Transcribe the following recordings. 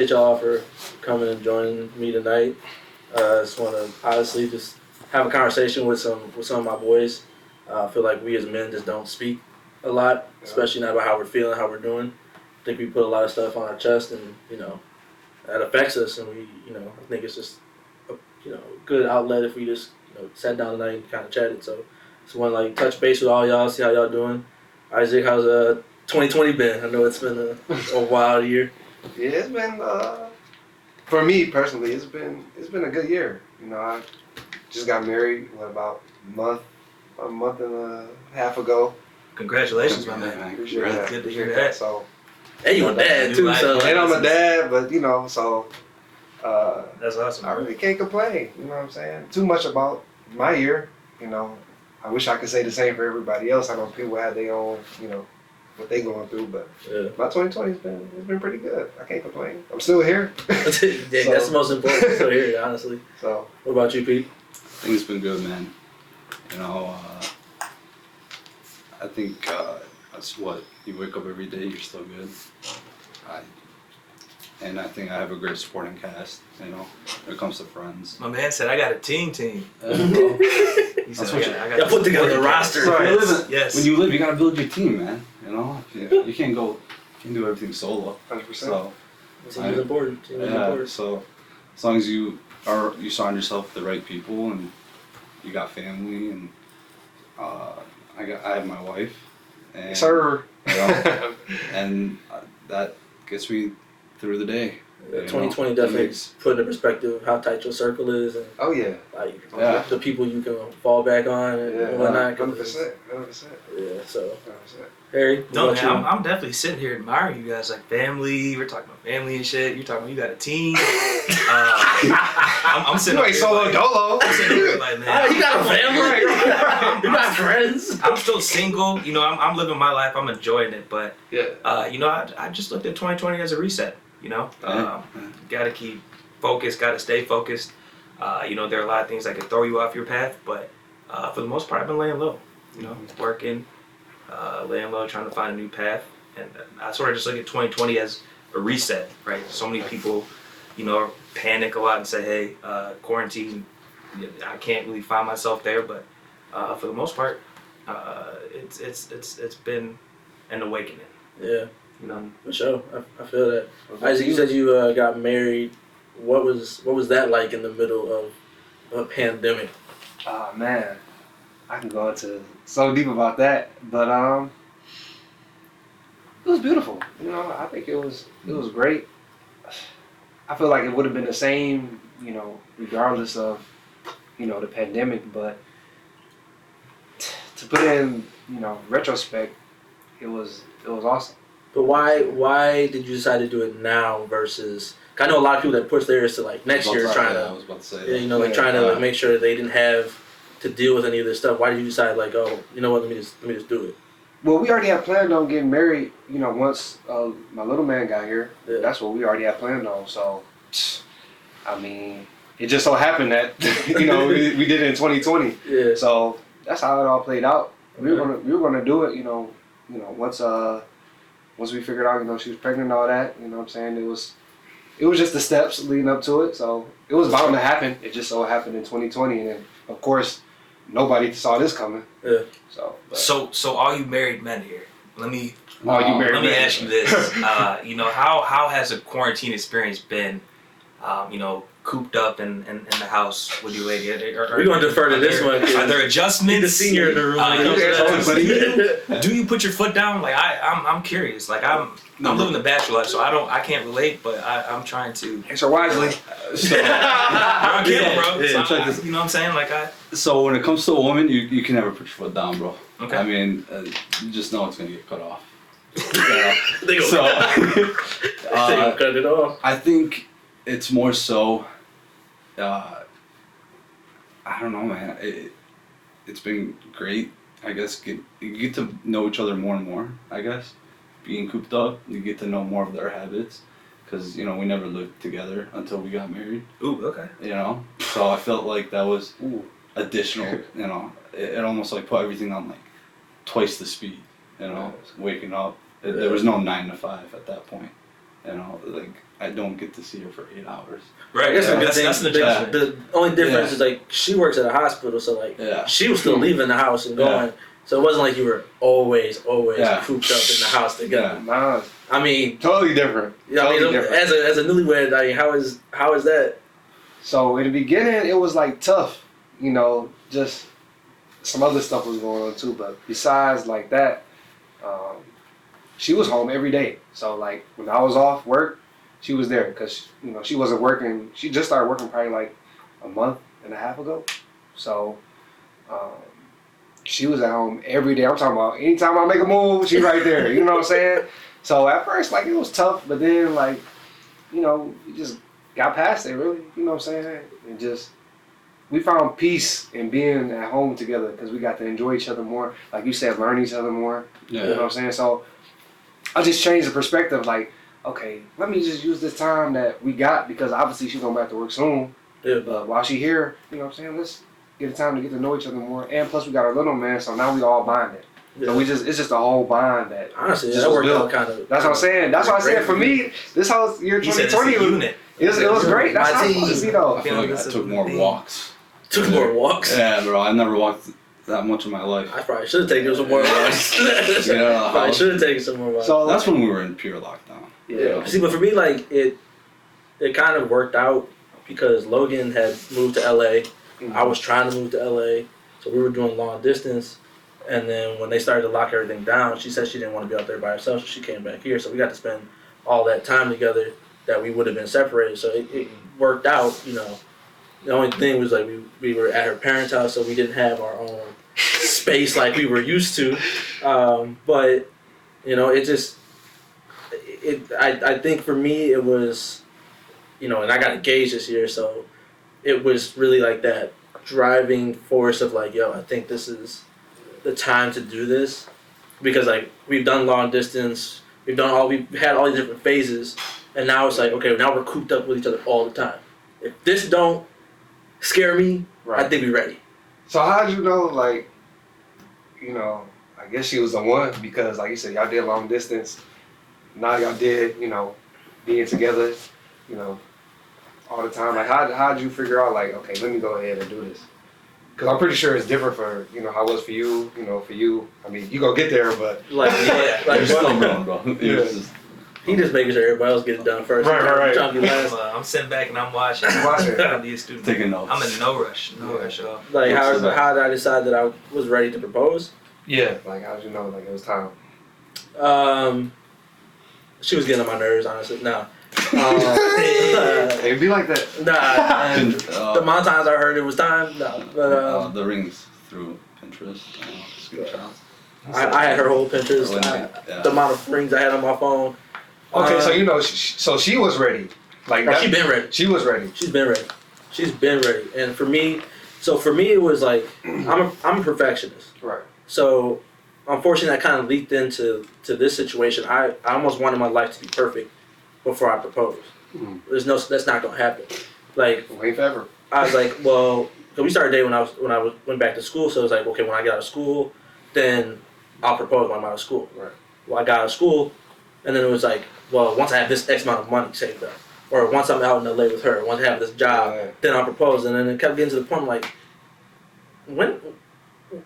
appreciate y'all for coming and joining me tonight. Just want to honestly just have a conversation with some of my boys. I feel like we as men just don't speak a lot, especially not about how we're feeling, how we're doing. I think we put a lot of stuff on our chest, and that affects us. And we, I think it's just a good outlet if we just sat down tonight and kind of chatted. So just want to touch base with all y'all, see how y'all doing. Isaac, how's 2020 been? I know it's been a wild year. Yeah, it's been for me personally, it's been a good year. I just got married about a month and a half ago. Congratulations, my man. Appreciate that. Good to hear that. So, and you're a dad too, so and I'm a dad, but so that's awesome. I really can't complain. You know what I'm saying? Too much about my year. I wish I could say the same for everybody else. I know people have their own, what they going through, but my 2020 has been pretty good. I can't complain. I'm still here. That's the most important. Still here, honestly. So, what about you, Pete? I think it's been good, man. I think that's what you wake up every day. You're still good. And I think I have a great supporting cast. When it comes to friends. My man said I got a team. He said I got put together a roster. Yes. When you live, you gotta build your team, man. You can't do everything solo. 100%. So Team is important. So as long as you surround yourself with the right people and you got family and I have my wife. And, sir. And that gets me through the day. 2020 definitely put into perspective how tight your circle is and oh yeah, the people you can fall back on and whatnot. 100%. Yeah, so 100%. Harry, no man, I'm definitely sitting here admiring you guys, like family. We're talking about family and shit. You're talking about you got a team. I'm sitting. You ain't solo dolo. I'm sitting here like, man, you got a family. You got friends. I'm still single. I'm living my life. I'm enjoying it, but I just looked at 2020 as a reset. Gotta keep focused, gotta stay focused. There are a lot of things that could throw you off your path, but for the most part, I've been laying low, working, laying low, trying to find a new path. And I sort of just look at 2020 as a reset, right? So many people, panic a lot and say, hey, quarantine, I can't really find myself there, but for the most part, it's been an awakening. Yeah. For sure, I feel that. Isaac, you said you got married. What was that like in the middle of a pandemic? Oh man, I can go into so deep about that, but it was beautiful. I think it was great. I feel like it would have been the same, regardless of, the pandemic. But to put in, retrospect, it was awesome. But why did you decide to do it now versus? I know a lot of people that push theirs to next year trying to. I was about to say. Trying to make sure that they didn't have to deal with any of this stuff. Why did you decide oh, you know what? Let me just do it. Well, we already had planned on getting married. Once my little man got here, that's what we already had planned on. So, I mean, it just so happened that we did it in 2020. Yeah. So that's how it all played out. We were gonna do it. Once we figured out, she was pregnant and all that, what I'm saying? It was just the steps leading up to it. So it was bound to happen. It just so happened in 2020. And then, of course, nobody saw this coming. Yeah. So all you married men here, let me ask you this. How has the quarantine experience been, cooped up in the house with your lady? We're going to defer to this one. Are there adjustments? The senior in the room. Do you put your foot down? I'm curious. I'm living the bachelor life, so I can't relate, but I'm trying to answer wisely. You're on camera, bro. Yeah, so you know what I'm saying? So when it comes to a woman, you can never put your foot down, bro. Okay. I mean, you just know it's gonna get cut off. They gonna cut it off. I think it's more so. I don't know, man. It's been great. I guess you get to know each other more and more. I guess being cooped up, you get to know more of their habits, because we never lived together until we got married. Ooh, okay. So I felt like that was additional. It almost put everything on twice the speed. Waking up. There was no 9 to 5 at that point. I don't get to see her for 8 hours. Right. I guess Yeah. the good thing, That's an adjustment. the only difference Yeah. is like she works at a hospital, so like Yeah. she was still leaving the house and going. So it wasn't like you were always Yeah. cooped up in the house together. Nah, I mean, totally different. yeah, I Totally mean, different. as a newlywed, I mean, how is that? So in the beginning, it was like tough, you know, just some other stuff was going on too. But besides like that, she was home every day. So like when I was off work, she was there because you know she wasn't working. She just started working probably like a month and a half ago. So she was at home every day. I'm talking about anytime I make a move, she's right there. You know what I'm saying? So at first, like it was tough, but then like, you know, we just got past it really. You know what I'm saying? And just we found peace in being at home together because we got to enjoy each other more. Like you said, learn each other more. Yeah. You know what I'm saying? So I just changed the perspective. Like, okay, let me just use this time that we got because obviously she's going back to work soon. Yeah. But while she here, you know what I'm saying? Let's get the time to get to know each other more. And plus we got our little man, so now we all bonded. Yeah. So it's just a whole bond that. Honestly, just that was worked built. out kind of. That's what I'm saying. That's why I said for me, this whole year He said it's a 2020 unit. it was great. That's My how it's team. supposed to be though. I feel like I took more walks. Took more walks. Yeah, bro. I never walked that much in my life. I probably should have taken some more walks. Yeah. Probably should have taken some more walks. So That's when we were in pure lockdown. yeah. See, but for me, like it kind of worked out because Logan had moved to LA. I was trying to move to LA, so we were doing long distance. And then when they started to lock everything down, she said she didn't want to be out there by herself, so she came back here. So we got to spend all that time together that we would have been separated. So it worked out, you know. The only thing was like we were at her parents' house, so we didn't have our own space like we were used to. But you know, I think for me it was, you know, and I got engaged this year, so it was really like that driving force of like, yo, I think this is the time to do this, because like we've done long distance, we've had all these different phases, and now it's like, okay, now we're cooped up with each other all the time. If this don't scare me, Right. I think we're ready. So how'd you know, like, you know, I guess she was the one because, like you said, y'all did long distance. Now y'all did, you know, being together, you know, all the time. Like, how'd you figure out, like, okay, let me go ahead and do this? Because I'm pretty sure it's different for, you know, how it was for you, you know, for you. I mean, you gonna get there, but. Like, yeah, like You're still growing, bro. You're just- he just making sure everybody else gets done first. Right. Trying to be last. I'm sitting back and I'm watching. Watching. These students. Taking notes. I'm in no rush at all. Like, how What's that? did I decide that I was ready to propose? Yeah. Like, how'd you know, like, it was time? She was getting on my nerves, honestly. No. It'd be like that. Nah. Pin- The amount of times I heard it was time, no. But the rings through Pinterest. Screenshots. I had her whole Pinterest. Yeah. The amount of rings I had on my phone. Okay, so you know, she was ready. Like, Like, she been ready. She was ready. She's been ready. She's been ready. And for me it was like, I'm a perfectionist. Right. So unfortunately that kind of leaked into this situation. I almost wanted my life to be perfect before I proposed. Mhm. That's not gonna happen. Like, Wait forever. I was like, well, so we started dating when I went back to school. So it was like, okay, when I get out of school, then I'll propose when I'm out of school. Right. Well, I got out of school, and then it was like, well, once I have this X amount of money saved up, or once I'm out in LA with her, once I have this job, Yeah. then I'll propose. And then it kept getting to the point like,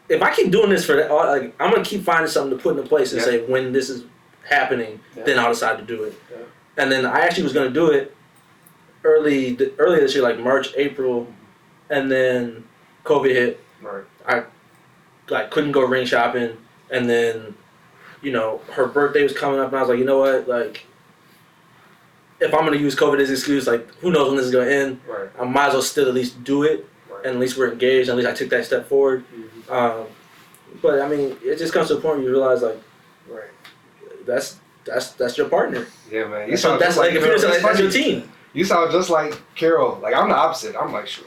if I keep doing this for that, like, I'm gonna keep finding something to put into place and Yeah. say when this is happening, Yeah. then I'll decide to do it. Yeah. And then I actually was gonna do it early this year, like March, April, and then COVID hit. Right. Like, couldn't go ring shopping, and then, you know, her birthday was coming up, and I was like, you know what, like, if I'm gonna use COVID as an excuse, like, who knows when this is gonna end? Right. I might as well still at least do it, Right. and at least we're engaged. At least I took that step forward. Mhm. But I mean, it just comes to a point where you realize, like, Right. that's your partner. Yeah, man. That's like, if you're that's your team. You sound just like Carol. Like, I'm the opposite. I'm like, sure.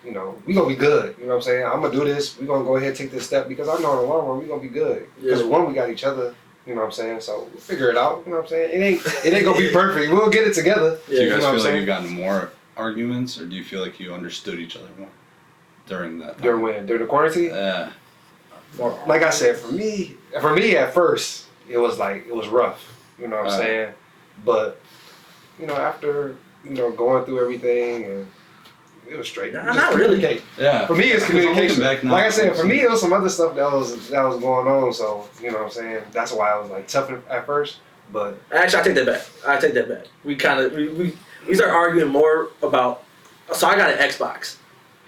You know, we gonna be good. You know what I'm saying? I'm gonna do this. We gonna go ahead and take this step because I know in the long run we gonna be good. Because Yeah. one, we got each other. You know what I'm saying? So we'll figure it out. You know what I'm saying? It ain't gonna be perfect. We'll get it together. Do you Yeah, guys know what I'm feel like saying? you got in more arguments, or do you feel like you understood each other more during that time? During the quarantine? Yeah. Like I said, for me at first, it was rough. You know what I'm Right. saying? But after going through everything, and it was straight. Nah, Just not really. communicate. Yeah. For me, it's Because I'm looking communication. back now, Like I said, for me, it was some other stuff that was going on. So you know what I'm saying. That's why I was like tough at first. But Actually, I take that back. We kind of we start arguing more about. So I got an Xbox,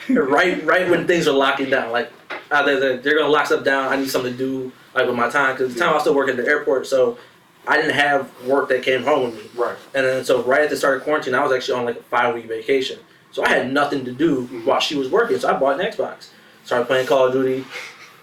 right when things are locking down. Like they're gonna lock stuff down. I need something to do like with my time because the time I was still working at the airport, so I didn't have work that came home with me. right. And then so right at the start of quarantine, I was actually on like a 5-week vacation, so I had nothing to do while she was working. So I bought an Xbox, started playing Call of Duty.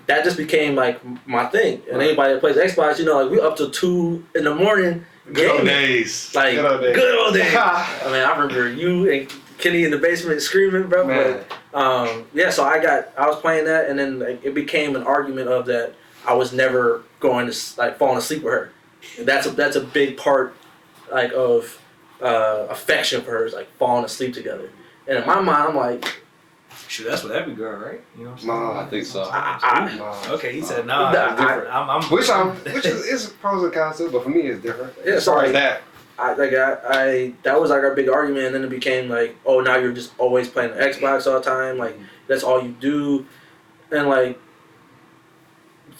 That just became like my thing. And anybody that plays Xbox, like we up till 2 in the morning. Good old gaming. days. Like Good old days. good old days. I mean, I remember you and Kenny in the basement screaming, bro. Man. But yeah, so I was playing that, and then like, it became an argument of that I was never going to like falling asleep with her. And that's a big part like of affection for her is like falling asleep together. And in my mind, I'm like, Shoot, that's what every girl, right? You know what I'm saying? Nah, I think so. Nah. Okay, he said no. Nah, Which is pros and cons too, but for me it's different. Yeah, As far as so, that. I that was like our big argument, and then it became like, oh, now you're just always playing the Xbox all the time, like that's all you do, and like,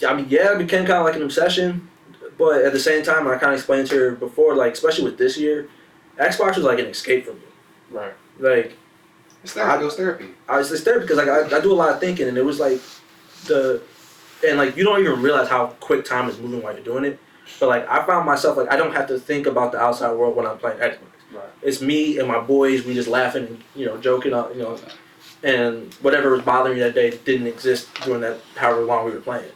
I mean, yeah, it became kind of like an obsession, but at the same time, I kind of explained to her before, like especially with this year, Xbox was like an escape for me, Right. like. It's therapy. It was therapy. I was just there because like I do a lot of thinking, and it was like like you don't even realize how quick time is moving while you're doing it. But like I found myself like I don't have to think about the outside world when I'm playing Xbox. Right. It's me and my boys. We just laughing and joking, and whatever was bothering me that day didn't exist during that however long we were playing.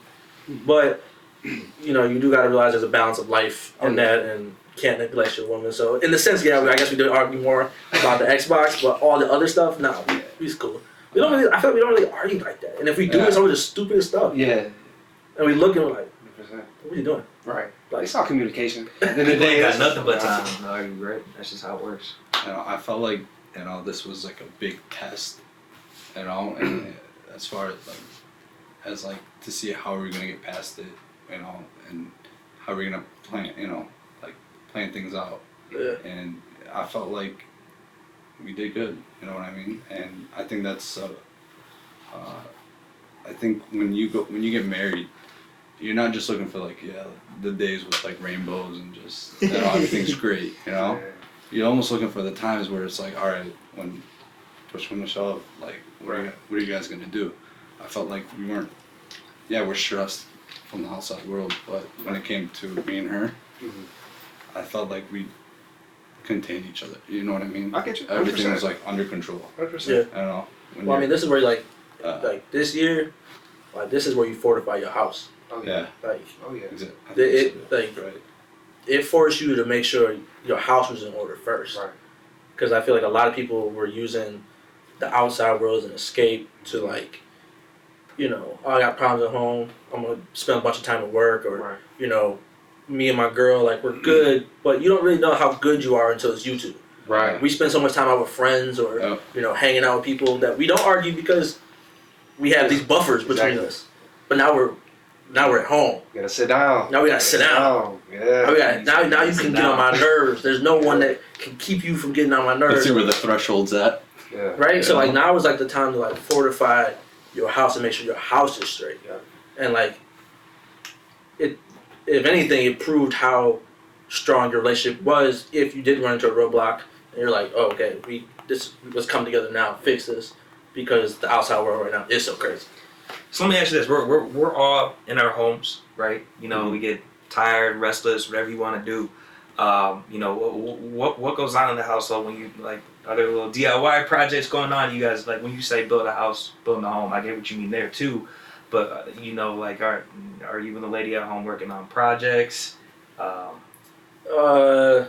But you do got to realize there's a balance of life in that, and can't neglect your woman. So in the sense, yeah, I guess we did argue more about the Xbox, but all the other stuff, no, we's cool. We don't really. I feel like we don't really argue like that. And if we do, it's always the stupidest stuff. Yeah. And we look and we're like, 100%. what are you doing? Right. Like, It's all communication. Then the day got nothing but time to argue, right? That's just how it works. I felt like this was like a big test, and as far as to see how we're gonna get past it, and how we're gonna plan things out. Yeah. And I felt like we did good. You know what I mean? And I think that's. I think when you get married, you're not just looking for the days with rainbows and just everything's great. Yeah. You're almost looking for the times where it's like, all right, when push when to shove, what are you guys gonna do? I felt like we weren't. Yeah, we're stressed from the outside world, but when it came to me and her, I felt like we contained each other. You know what I mean? I get you. 100%. Everything was under control. 100%. Yeah. I don't know. Well, I mean, this is where this year, this is where you fortify your house. Oh Yeah. Like Oh yeah. Right. it forced you to make sure your house was in order first. Right. Because I feel like a lot of people were using the outside world as an escape to oh, I got problems at home. I'm gonna spend a bunch of time at work, or Right. me and my girl, we're good, but you don't really know how good you are until it's you two. Right. We spend so much time out with friends or hanging out with people that we don't argue because we have these buffers between us. But now we're at home. You gotta sit down. Now we gotta sit down. Yeah. Now you can get on my nerves. There's no one that can keep you from getting on my nerves. Let's see where the threshold's at. Yeah. Right? So now is the time to fortify your house and make sure your house is straight. Yeah. And if anything, it proved how strong your relationship was if you did run into a roadblock and you're like, oh, okay, let's come together now, fix this, because the outside world right now is so crazy. So let me ask you this: we're all in our homes, right? We get tired, restless, whatever you want to do. What goes on in the household when you are there little DIY projects going on? You guys when you say build a house, building a home. I get what you mean there too, but are you and the lady at home working on projects? No,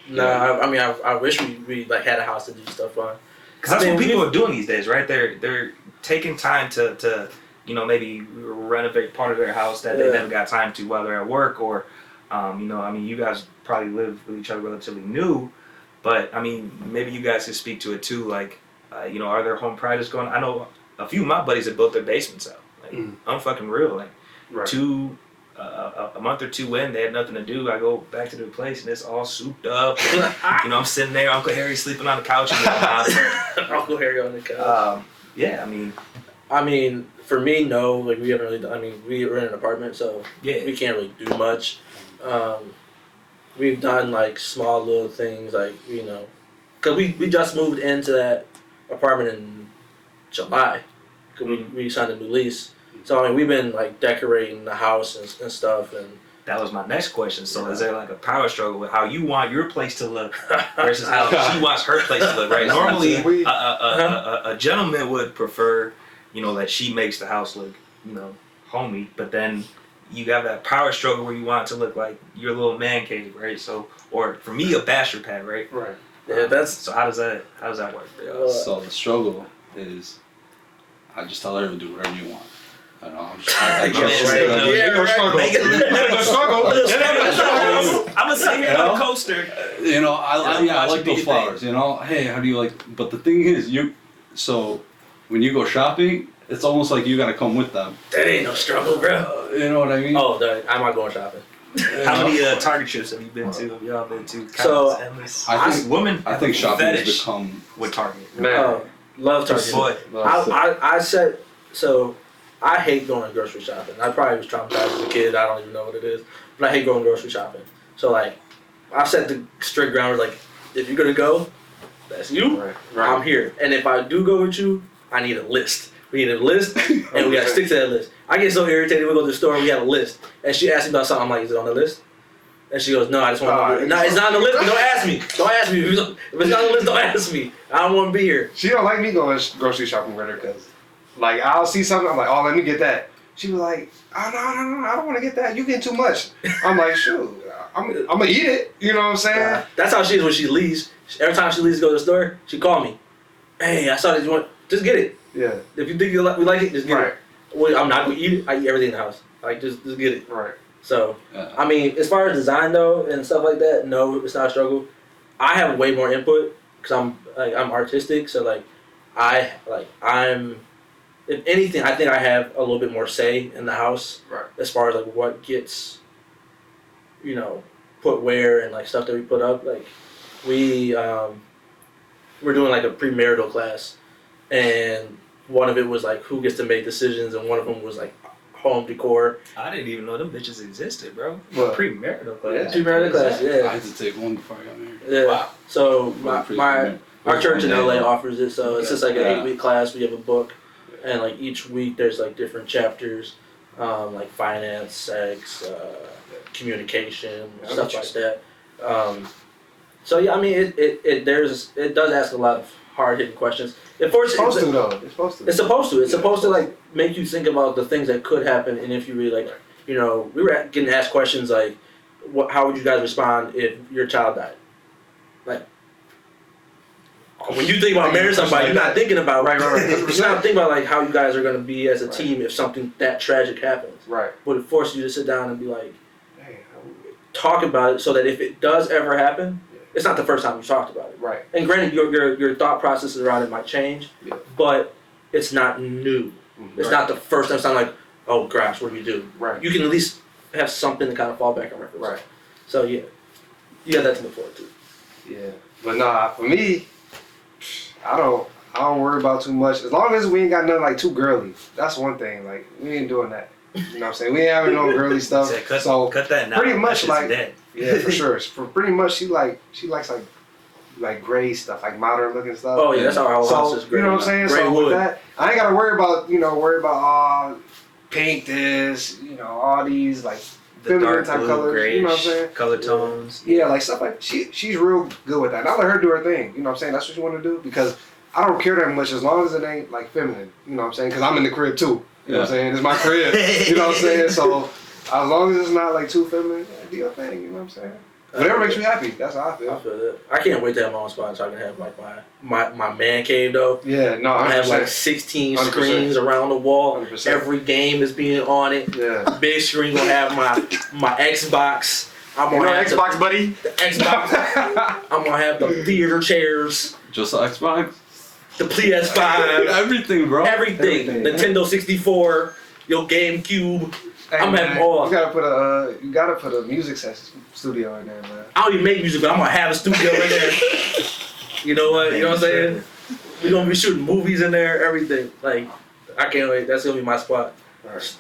I mean I wish we had a house to do stuff on. Because that's what people are doing these days, right? They're taking time to maybe renovate part of their house that they never got time to while they're at work, or you guys probably live with each other relatively new, but maybe you guys could speak to it too. Are there home projects going on? I know a few of my buddies have built their basements out. I'm fucking real. Right. Two a month or two in, they had nothing to do. I go back to the place and it's all souped up. And, I'm sitting there, Uncle Harry sleeping on the couch. Uncle Harry on the couch. Yeah, I mean, for me, no. Like we haven't really. I mean, we were in an apartment, so yeah. we can't really do much. We've done like small little things, like because we just moved into that apartment in July. Cause we signed a new lease, so I mean we've been like decorating the house and stuff. And That was my next question. So is there like a power struggle with how you want your place to look versus how she wants her place to look, right? Normally, a gentleman would prefer, that she makes the house look, homey, but then you have that power struggle where you want it to look like your little man cave, right? So, or for me, a bachelor pad, right? Right. Yeah, so how does that work? So the struggle is, I just tell her to do whatever you want. I don't know. I I'm gonna sit here on a coaster. I like those flowers. Hey, how do you like? But the thing is, so when you go shopping, it's almost like you gotta come with them. that ain't no struggle, bro. You know what I mean? Oh, I'm not going shopping. How many Target trips have you been to? Have y'all been to? So, endless. I think shopping has fetish become with Target. Man. Love Target. Boy. I said so. I hate going grocery shopping. I probably was traumatized as a kid. I don't even know what it is, but I hate going grocery shopping. So like, I've set the strict ground. Like, if you're gonna go, that's you. Right. I'm here. And if I do go with you, I need a list. We need a list, and we gotta stick to that list. I get so irritated. We go to the store, we have a list, and she asks me about something. I'm like, is it on the list? And she goes, no, I just want to. No, it's not on the list. Don't ask me. Don't ask me. If it's not on the list, don't ask me. I don't want to be here. She don't like me going grocery shopping with her because, like, I'll see something. I'm like, oh, let me get that. She was like, oh, no, I don't want to get that. You getting too much. I'm like, shoot, I'm gonna eat it. You know what I'm saying? That's how she is when she leaves. Every time she leaves to go to the store, she call me. Hey, I saw that you want. Just get it. Yeah. If you think we like it, just get Right. it. Well, I'm not gonna eat it. I eat everything in the house. Like just get it. Right. So, I mean, as far as design though and stuff like that, no, it's not a struggle. I have way more input because I'm artistic. So I'm. If anything, I think I have a little bit more say in the house. Right. As far as like what gets, put where and like stuff that we put up. Like we're doing like a premarital class, and one of it was like who gets to make decisions, and one of them was like home decor. I didn't even know them bitches existed, bro. What? Premarital class. Yeah. Premarital class, yeah. I had to take one before I got married. Yeah. Wow. So our church in LA offers it. So it's just like an Yeah. 8-week class. We have a book, and like each week there's like different chapters, like finance, sex, communication, stuff like that. So yeah, I mean it does ask a lot of hard hitting questions. It's supposed to though. It's supposed to. It's supposed to. It's supposed to like make you think about the things that could happen, and if you really like, we were getting asked questions like, how would you guys respond if your child died? Like, when you think about marrying somebody, you're not thinking about Right. You're not thinking about like how you guys are gonna be as a team if something that tragic happens. Right. But it forces you to sit down and be like, Hey, talk about it, so that if it does ever happen, it's not the first time you've talked about it. right. And granted, your thought processes around it might change, Yeah. but it's not new. It's not the first time. It's not like, oh gosh, what do we do? Right. You can at least have something to kind of fall back on reference. Right. So yeah, you got that to look forward to. Yeah. But nah, for me, I don't worry about too much. As long as we ain't got nothing like too girly. That's one thing. Like we ain't doing that. You know what I'm saying? We ain't having no girly stuff. Said, cut, so cut that now. pretty much That shit's like dead. yeah, for sure. For pretty much she likes like gray stuff, like modern looking stuff. Oh yeah, that's our whole house is So great. you know what I'm saying? Gray So wood. with that, I ain't gotta worry about paint this, all these like The feminine dark type blue, colors. grayish You know what I'm saying? color tones. Yeah, like stuff like she's real good with that. And I let her do her thing. You know what I'm saying? That's what you want to do because I don't care that much as long as it ain't like feminine. You know what I'm saying? Because I'm in the crib too. You know what I'm saying? It's my crib. You know what I'm saying? So as long as it's not like too feminine, do your thing. You know what I'm saying? Whatever makes you happy. That's how I I feel. feel that. I can't wait to have my own spot so I can have like my man cave though. Yeah, no, I have like 100%. 16 100%. screens around the wall. 100%. Every game is being on it. Yeah. Big screen gonna have my Xbox. I'm You gonna know have Xbox, buddy? the Xbox. I'm gonna have the theater chairs, Just the Xbox? the PS5, Everything, bro. everything. Everything. Nintendo 64, your GameCube. Hey, I'm man, having all. you gotta put a music studio in there, man. I don't even make music, but I'm gonna have a studio in there. You know what? You know what I'm saying? We're gonna be shooting movies in there, everything. Like, I can't wait. That's gonna be my spot. Right.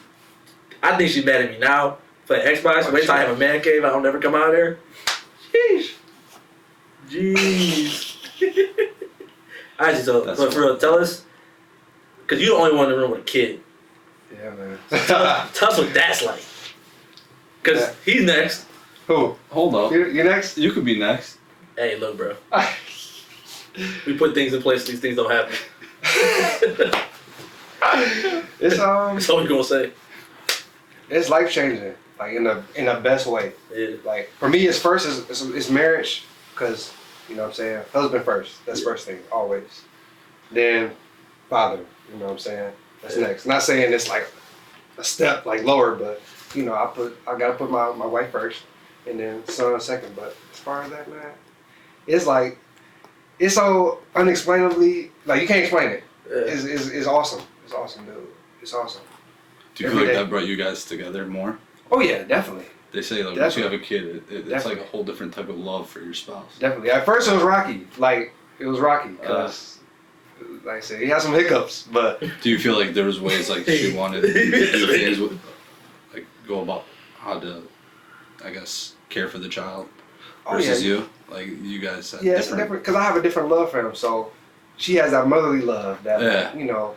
I think she's mad at me now for the Xbox. Wait till I have a man cave. I don't never come out there. Sheesh. Jeez. I just told, but for real, tell us, because you're the only one in the room with a kid. Yeah, man. Tell us what that's like. Because he's next. Who? Hold up. You next? You could be next. Hey, look, bro. We put things in place so these things don't happen. It's That's all we gonna say. It's life changing, like in the best way. Yeah. Like for me, it's first is marriage, because you know what I'm saying, husband first. That's first thing always. Then father. You know what I'm saying. That's next. Not saying it's like a step like lower, but you know I gotta put my wife first, and then son second. But as far as that, man, it's like it's so unexplainably, like you can't explain it. Yeah. It's awesome. It's awesome, dude. It's awesome. Do you feel like that brought you guys together more? Oh yeah, definitely. They say like once you have a kid, it's like a whole different type of love for your spouse. Definitely. At first it was rocky. Like it was rocky because, like I said, he had some hiccups. But Do you feel like there was ways like she wanted you to do things with, like go about how to, I guess, care for the child versus you? Like you guys had it's different because I have a different love for him. So she has that motherly love that you know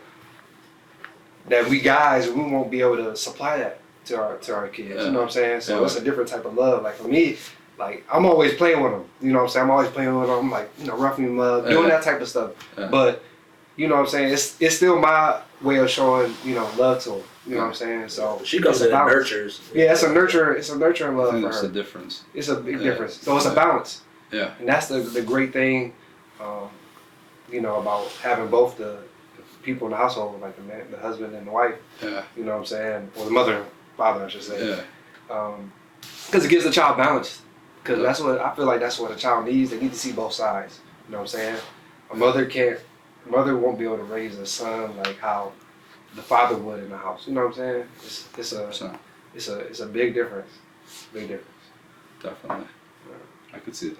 that we guys we won't be able to supply that to our kids. You know what I'm saying? So it's a different type of love. Like for me, like I'm always playing with them. You know what I'm saying? I'm always playing with them. I'm like, you know, roughing them up, doing that type of stuff. But you know what I'm saying? It's still my way of showing, you know, love to them. You know what I'm saying? So she comes in and nurtures. Yeah, it's a nurturing love for her. That's the difference. It's a big difference. So it's a balance. Yeah. And that's the great thing, you know, about having both the people in the household, like the husband and the wife. Yeah. You know what I'm saying? Or the mother and father, I should say. Yeah. Because it gives the child balance. Because that's what I feel like. That's what a child needs. They need to see both sides. You know what I'm saying? A mother won't be able to raise a son like how the father would in the house. You know what I'm saying? It's a big difference. Big difference. Definitely. I could see it.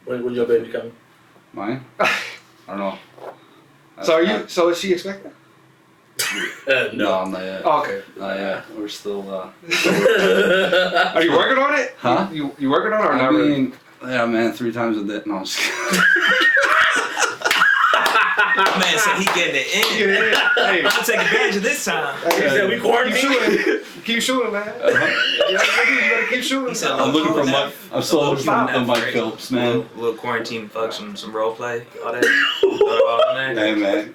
When your baby coming? Mine? I don't know. So is she expecting? No, not yet. Oh, okay. Not yet. We're still. Are you working on it? Huh? You working on it or not? I mean, yeah, man, 3 times a day. No, I'm just kidding. Man said he getting it in. Hey, I'm gonna take advantage of this time. He said we quarantined. Keep shooting, man. You gotta keep shooting. He said, I'm looking for Mike. I'm still looking for Mike Phillips, man. Little quarantine fuck, some role play, all that. Hey, man.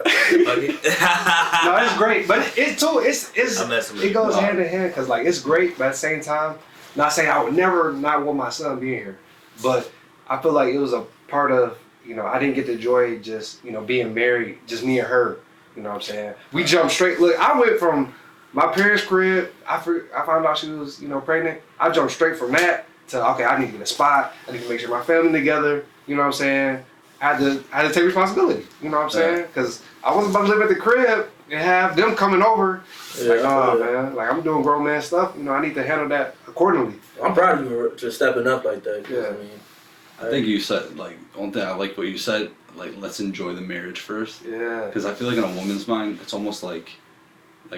No, it's great, but I'm messing with it goes hand in hand because like it's great, but at the same time, not saying I would never not want my son being here, but I feel like it was a part of, you know, I didn't get the joy just, you know, being married, just me and her. You know what I'm saying? We jumped straight. Look, I went from my parents' crib. I found out she was, you know, pregnant. I jumped straight from that to, okay, I need to get a spot. I need to make sure my family together. You know what I'm saying? I had to take responsibility. You know what I'm saying? Because I wasn't about to live at the crib and have them coming over. Man, like I'm doing grown man stuff. You know, I need to handle that accordingly. I'm proud of you for stepping up like that. Yeah. I mean, I think you said, like, one thing I like what you said, like, let's enjoy the marriage first. Yeah. Because I feel like in a woman's mind, it's almost like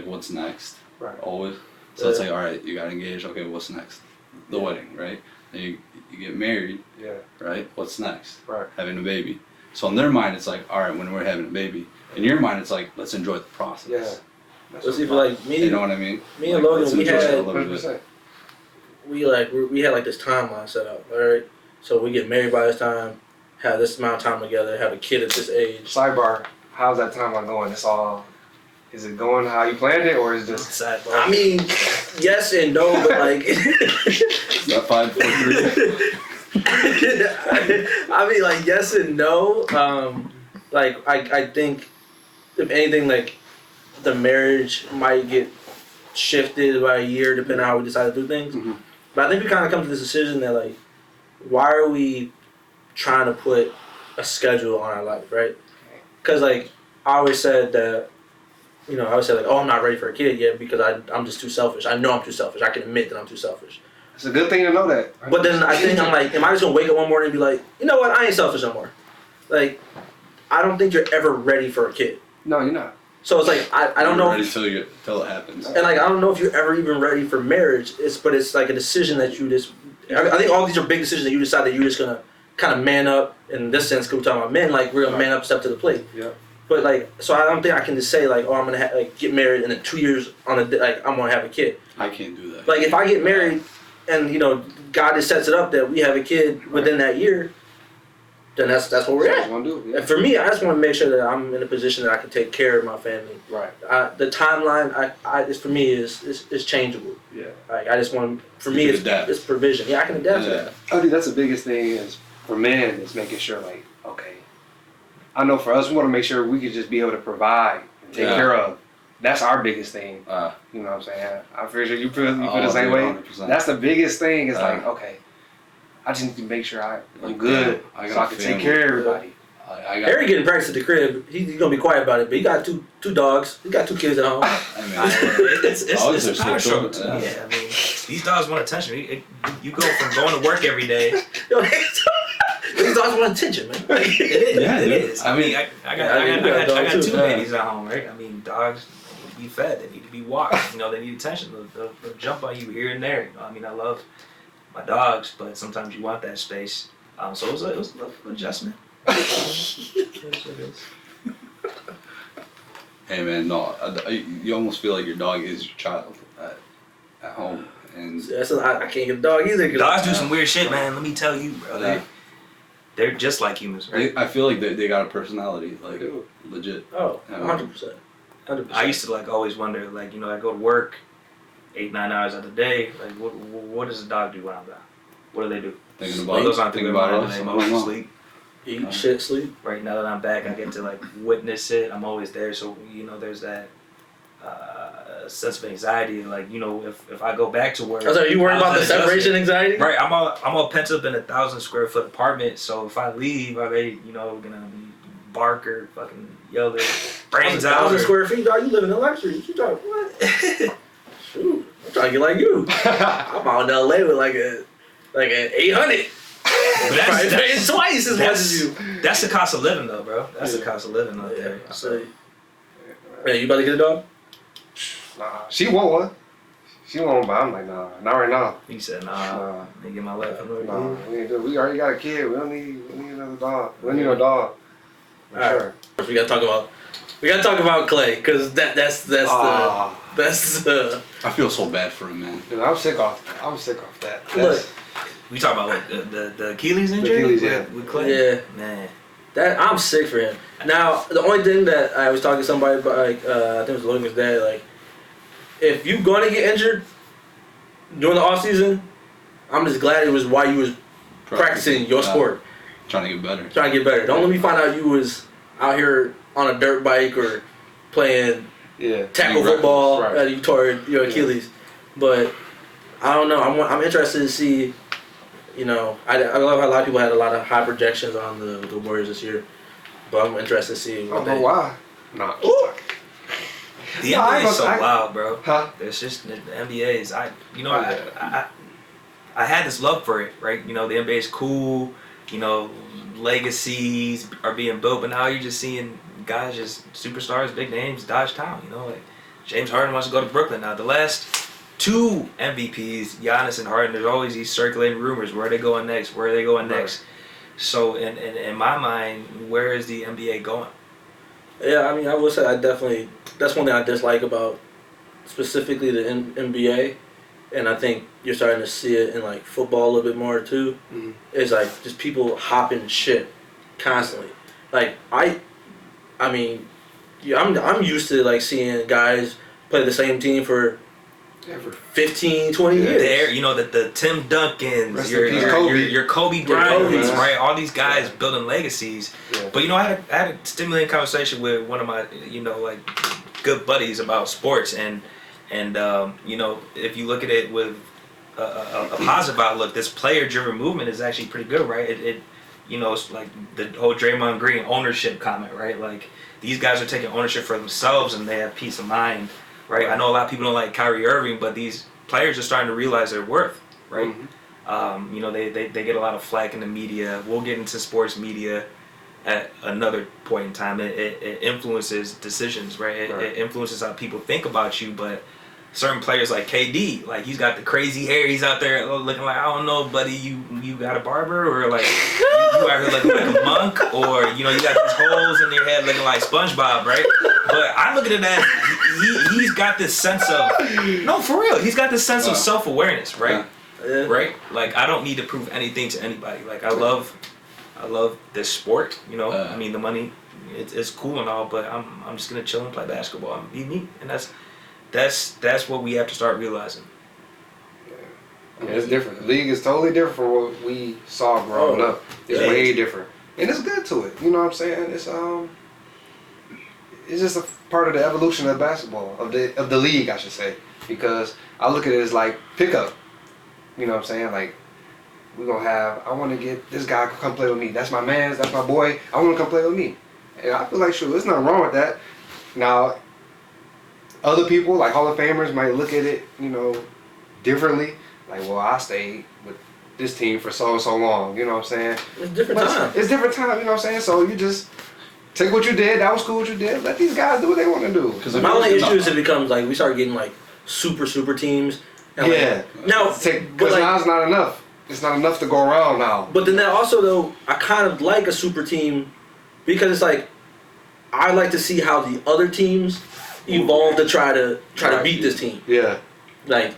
what's next? Right. Always. So it's like, all right, you got engaged. Okay, what's next? The wedding, right? Then you get married. Yeah. Right? What's next? Right. Having a baby. So in their mind, it's like, all right, when we're having a baby. In your mind, it's like, let's enjoy the process. Yeah. Let's see, for like me, You know what I mean? me and Logan, let's we enjoy it a had little bit. 100%. we had like this timeline set up. All right, so we get married by this time, have this amount of time together, have a kid at this age. Sidebar, how's that timeline going? Is it going how you planned it, or is it just... I mean, yes and no, but like. Is that 5, 4, 3? I mean, like, yes and no. Like, I think, if anything, like, the marriage might get shifted by a year depending on how we decide to do things. Mm-hmm. But I think we kind of come to this decision that, like, why are we trying to put a schedule on our life, right? Because, like, I always said that you know, I would say like, oh, I'm not ready for a kid yet because I'm just too selfish. I know I'm too selfish. I can admit that I'm too selfish. It's a good thing to know that. But then I think I'm like, am I just gonna wake up one morning and be like, you know what, I ain't selfish no more? Like, I don't think you're ever ready for a kid. No, you're not. So it's like I don't know. Ready till it happens. And like I don't know if you're ever even ready for marriage. But it's like a decision that you just. I think all these are big decisions that you decide that you're just gonna kind of man up. In this sense, we're talking about men. Like we're gonna man up, step to the plate. Yeah. But like, so I don't think I can just say like, oh, I'm gonna like get married and in 2 years like I'm gonna have a kid. I can't do that. Like if I get married, and you know God just sets it up that we have a kid within that year, then that's where we're at. And for me, I just want to make sure that I'm in a position that I can take care of my family. Right. The timeline, for me is changeable. Yeah. Like I just want, for me, it's provision. Yeah, I can adapt to that. I think that's the biggest thing is for men is making sure like, okay, I know for us we want to make sure we could just be able to provide and take care of. That's our biggest thing. You know what I'm saying? I'm pretty sure you feel the same way. 100%. That's the biggest thing. Is like, okay, I just need to make sure I'm good, so I can take care of everybody. Harry getting practice at the crib. He's gonna be quiet about it, but he got two dogs. He got 2 kids at home. I mean, it's a power struggle too. Yeah, I mean, these dogs want attention. You go from going to work every day. These dogs want attention, man. It is. Yeah, it is. I mean, I got 2 babies at home, right? I mean, dogs need to be fed. They need to be walked. You know, they need attention. They'll jump on you here and there. You know, I mean, I love my dogs, but sometimes you want that space. So it was a little adjustment. Hey man, no, you almost feel like your dog is your child at home, and I can't get a dog either. Dogs do some weird shit, man. Let me tell you, bro. They're just like humans, right? I feel like they got a personality, like legit. Oh, 100%. 100%. I used to like always wonder, like, you know, I go to work 8-9 hours out of the day. Like, what does a dog do when I'm gone? What do they do? Thinking about goes on through their mind, us. they mostly sleep. Eat, shit, sleep. Right now that I'm back, I get to like witness it. I'm always there, so you know, there's that sense of anxiety. Like, you know, if I go back to work, are you worried about the separation anxiety? Right, I'm all pent up in a 1,000 square foot apartment. So if I leave, are they, you know, gonna bark or fucking yell their brains out? 1,000 square feet, dog. You live in a luxury. You talking what? Shoot, I'm trying to get like you. I'm out in LA with like an 800. That's paying twice as much as you. That's the cost of living, though, bro. That's the cost of living out there. So, hey, you about to get a dog? Nah, she want one. She want one, but I'm like, nah, not right now. He said, nah. Let me get my life in order. Nah, we already got a kid. We don't need another dog. We don't need no dog. For sure. We gotta talk about Clay, cause that's the. I feel so bad for him, man. Dude, I'm sick off that. Look. We talking about what, the Achilles injury? The Achilles, yeah. With Clay? Yeah. Man. That I'm sick for him. Now, the only thing that I was talking to somebody about, like, I think it was Logan's dad, like, if you're gonna get injured during the off season, I'm just glad it was while you was practicing your sport. Trying to get better. Don't let me find out you was out here on a dirt bike or playing tackle football and you tore your Achilles. But I don't know. I'm interested to see. You know, I love how a lot of people had a lot of high projections on the Warriors this year, but I'm interested to see. I don't know why. Nah. The NBA is so wild, bro. Huh? It's just the NBA is I had this love for it, right? You know, the NBA is cool. You know, legacies are being built, but now you're just seeing guys, just superstars, big names, dodge town. You know, like James Harden wants to go to Brooklyn now. The last 2 MVPs, Giannis and Harden, there's always these circulating rumors. Where are they going next? So in my mind, where is the NBA going? Yeah, I mean, I would say that's one thing I dislike about specifically the NBA, and I think you're starting to see it in like football a little bit more too. Mm-hmm. Is like just people hopping shit constantly. Like I'm used to like seeing guys play the same team for 15, 20 years. There, you know, the Tim Duncans, your Kobe Bryants, right? All these guys building legacies. Yeah. But you know, I had a stimulating conversation with one of my, you know, like good buddies about sports, and you know, if you look at it with a positive outlook, this player-driven movement is actually pretty good, right? you know, it's like the whole Draymond Green ownership comment, right? Like these guys are taking ownership for themselves and they have peace of mind, right? I know a lot of people don't like Kyrie Irving, but these players are starting to realize their worth, right? You know, they get a lot of flack in the media. We'll get into sports media at another point in time. It influences decisions, right? It influences how people think about you, but certain players like KD, like he's got the crazy hair, he's out there looking like, I don't know, buddy, you got a barber, or like you out here looking like a monk, or you know, you got these holes in your head looking like SpongeBob, right? But I look at it as he's got this sense of, no, for real, he's got this sense of self-awareness, right? Right? Like I don't need to prove anything to anybody. Like I love this sport, you know. I mean, the money, it's cool and all, but I'm just gonna chill and play basketball and be me, and that's what we have to start realizing. Yeah, it's different. The league is totally different from what we saw growing up. It's way different, and it's good to it. You know what I'm saying? It's just a part of the evolution of basketball, of the league, I should say, because I look at it as like pickup. You know what I'm saying? Like we're gonna have. I want to get this guy to come play with me. That's my man. That's my boy. I want to come play with me, and I feel like sure, there's nothing wrong with that. Now, other people like Hall of Famers might look at it, you know, differently. Like, well, I stayed with this team for so and so long. You know what I'm saying? It's different time. It's different time. You know what I'm saying? So you just take what you did. That was cool. What you did. Let these guys do what they want to do. Because my only issue is it becomes like we start getting like super teams. And now, because now it's not enough. It's not enough to go around now. But then that also though, I kind of like a super team because it's like I like to see how the other teams evolve to try to beat this team. Yeah. Like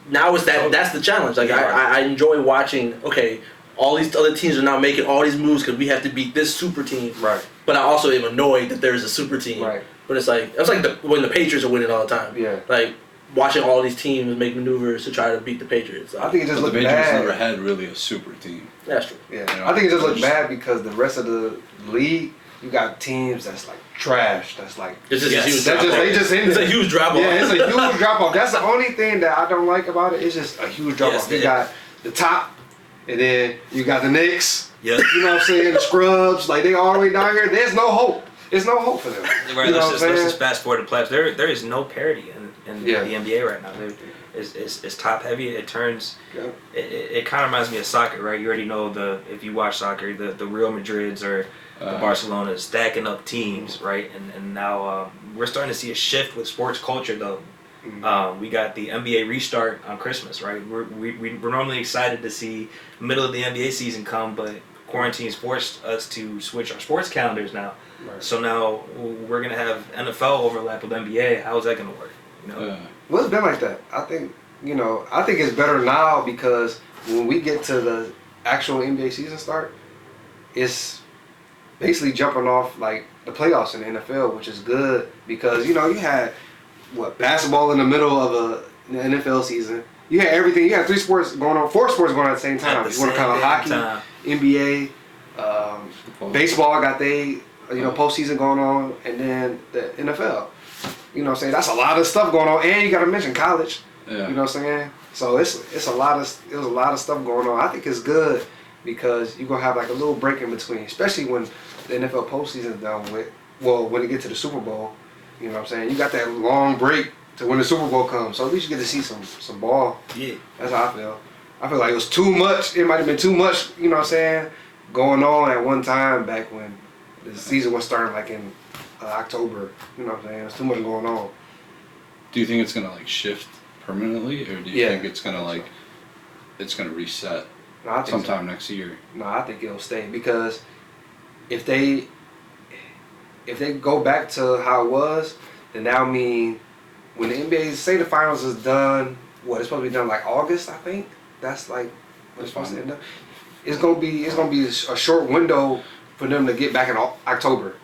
now it's that's the challenge. Like I enjoy watching. Okay, all these other teams are now making all these moves because we have to beat this super team. Right. But I also am annoyed that there's a super team. Right. But it's like when the Patriots are winning all the time. Yeah. Like watching all these teams make maneuvers to try to beat the Patriots. I think it just looked bad. The Patriots never had really a super team. That's true. Yeah. You know, I think it just looked bad because the rest of the league, you got teams that's like trash. That's like it's a huge drop off. It's a huge drop off. Yeah, it's a huge drop off. That's the only thing that I don't like about it. It's just a huge drop off. You got the top, and then you got the Knicks. Yeah. You know what I'm saying? The scrubs, like they all the way down here. There's no hope. There's no hope for them. Right. Let's just fast forward to playoffs. There is no parity in the NBA right now. It's top heavy. It turns. Yeah. It kind of reminds me of soccer, right? You already know if you watch soccer, the Real Madrids or the Barcelona stacking up teams, right? And now we're starting to see a shift with sports culture, though. Mm-hmm. We got the NBA restart on Christmas, right? We're normally excited to see middle of the NBA season come, but quarantine's forced us to switch our sports calendars now. Right. So now we're gonna have NFL overlap with NBA. How is that gonna work? You know? Well, it's been like that. I think it's better now because when we get to the actual NBA season start, it's basically jumping off like the playoffs in the NFL, which is good because you had basketball in the middle of the NFL season. You had everything. You had 4 sports going on at the same time. You want to count hockey, NBA, baseball got postseason going on, and then the NFL. You know what I'm saying? That's a lot of stuff going on, and you got to mention college. Yeah. You know what I'm saying? So it was a lot of stuff going on. I think it's good because you're gonna have like a little break in between, especially when the NFL postseason is done with. Well, when you get to the Super Bowl, you know what I'm saying? You got that long break to when the Super Bowl comes, so at least you get to see some ball. Yeah. That's how I feel. I feel like it was too much. It might have been too much. You know what I'm saying? Going on at one time back when the season was starting like in October. You know what I'm saying? There's too much going on. Do you think it's gonna like shift permanently, or do you think it's gonna it's gonna reset sometime next year? No, I think it'll stay because if they go back to how it was, then that'll mean when the NBA say the finals is done, it's supposed to be done like August, I think. That's like what's supposed to end up. It's gonna be a short window for them to get back in October.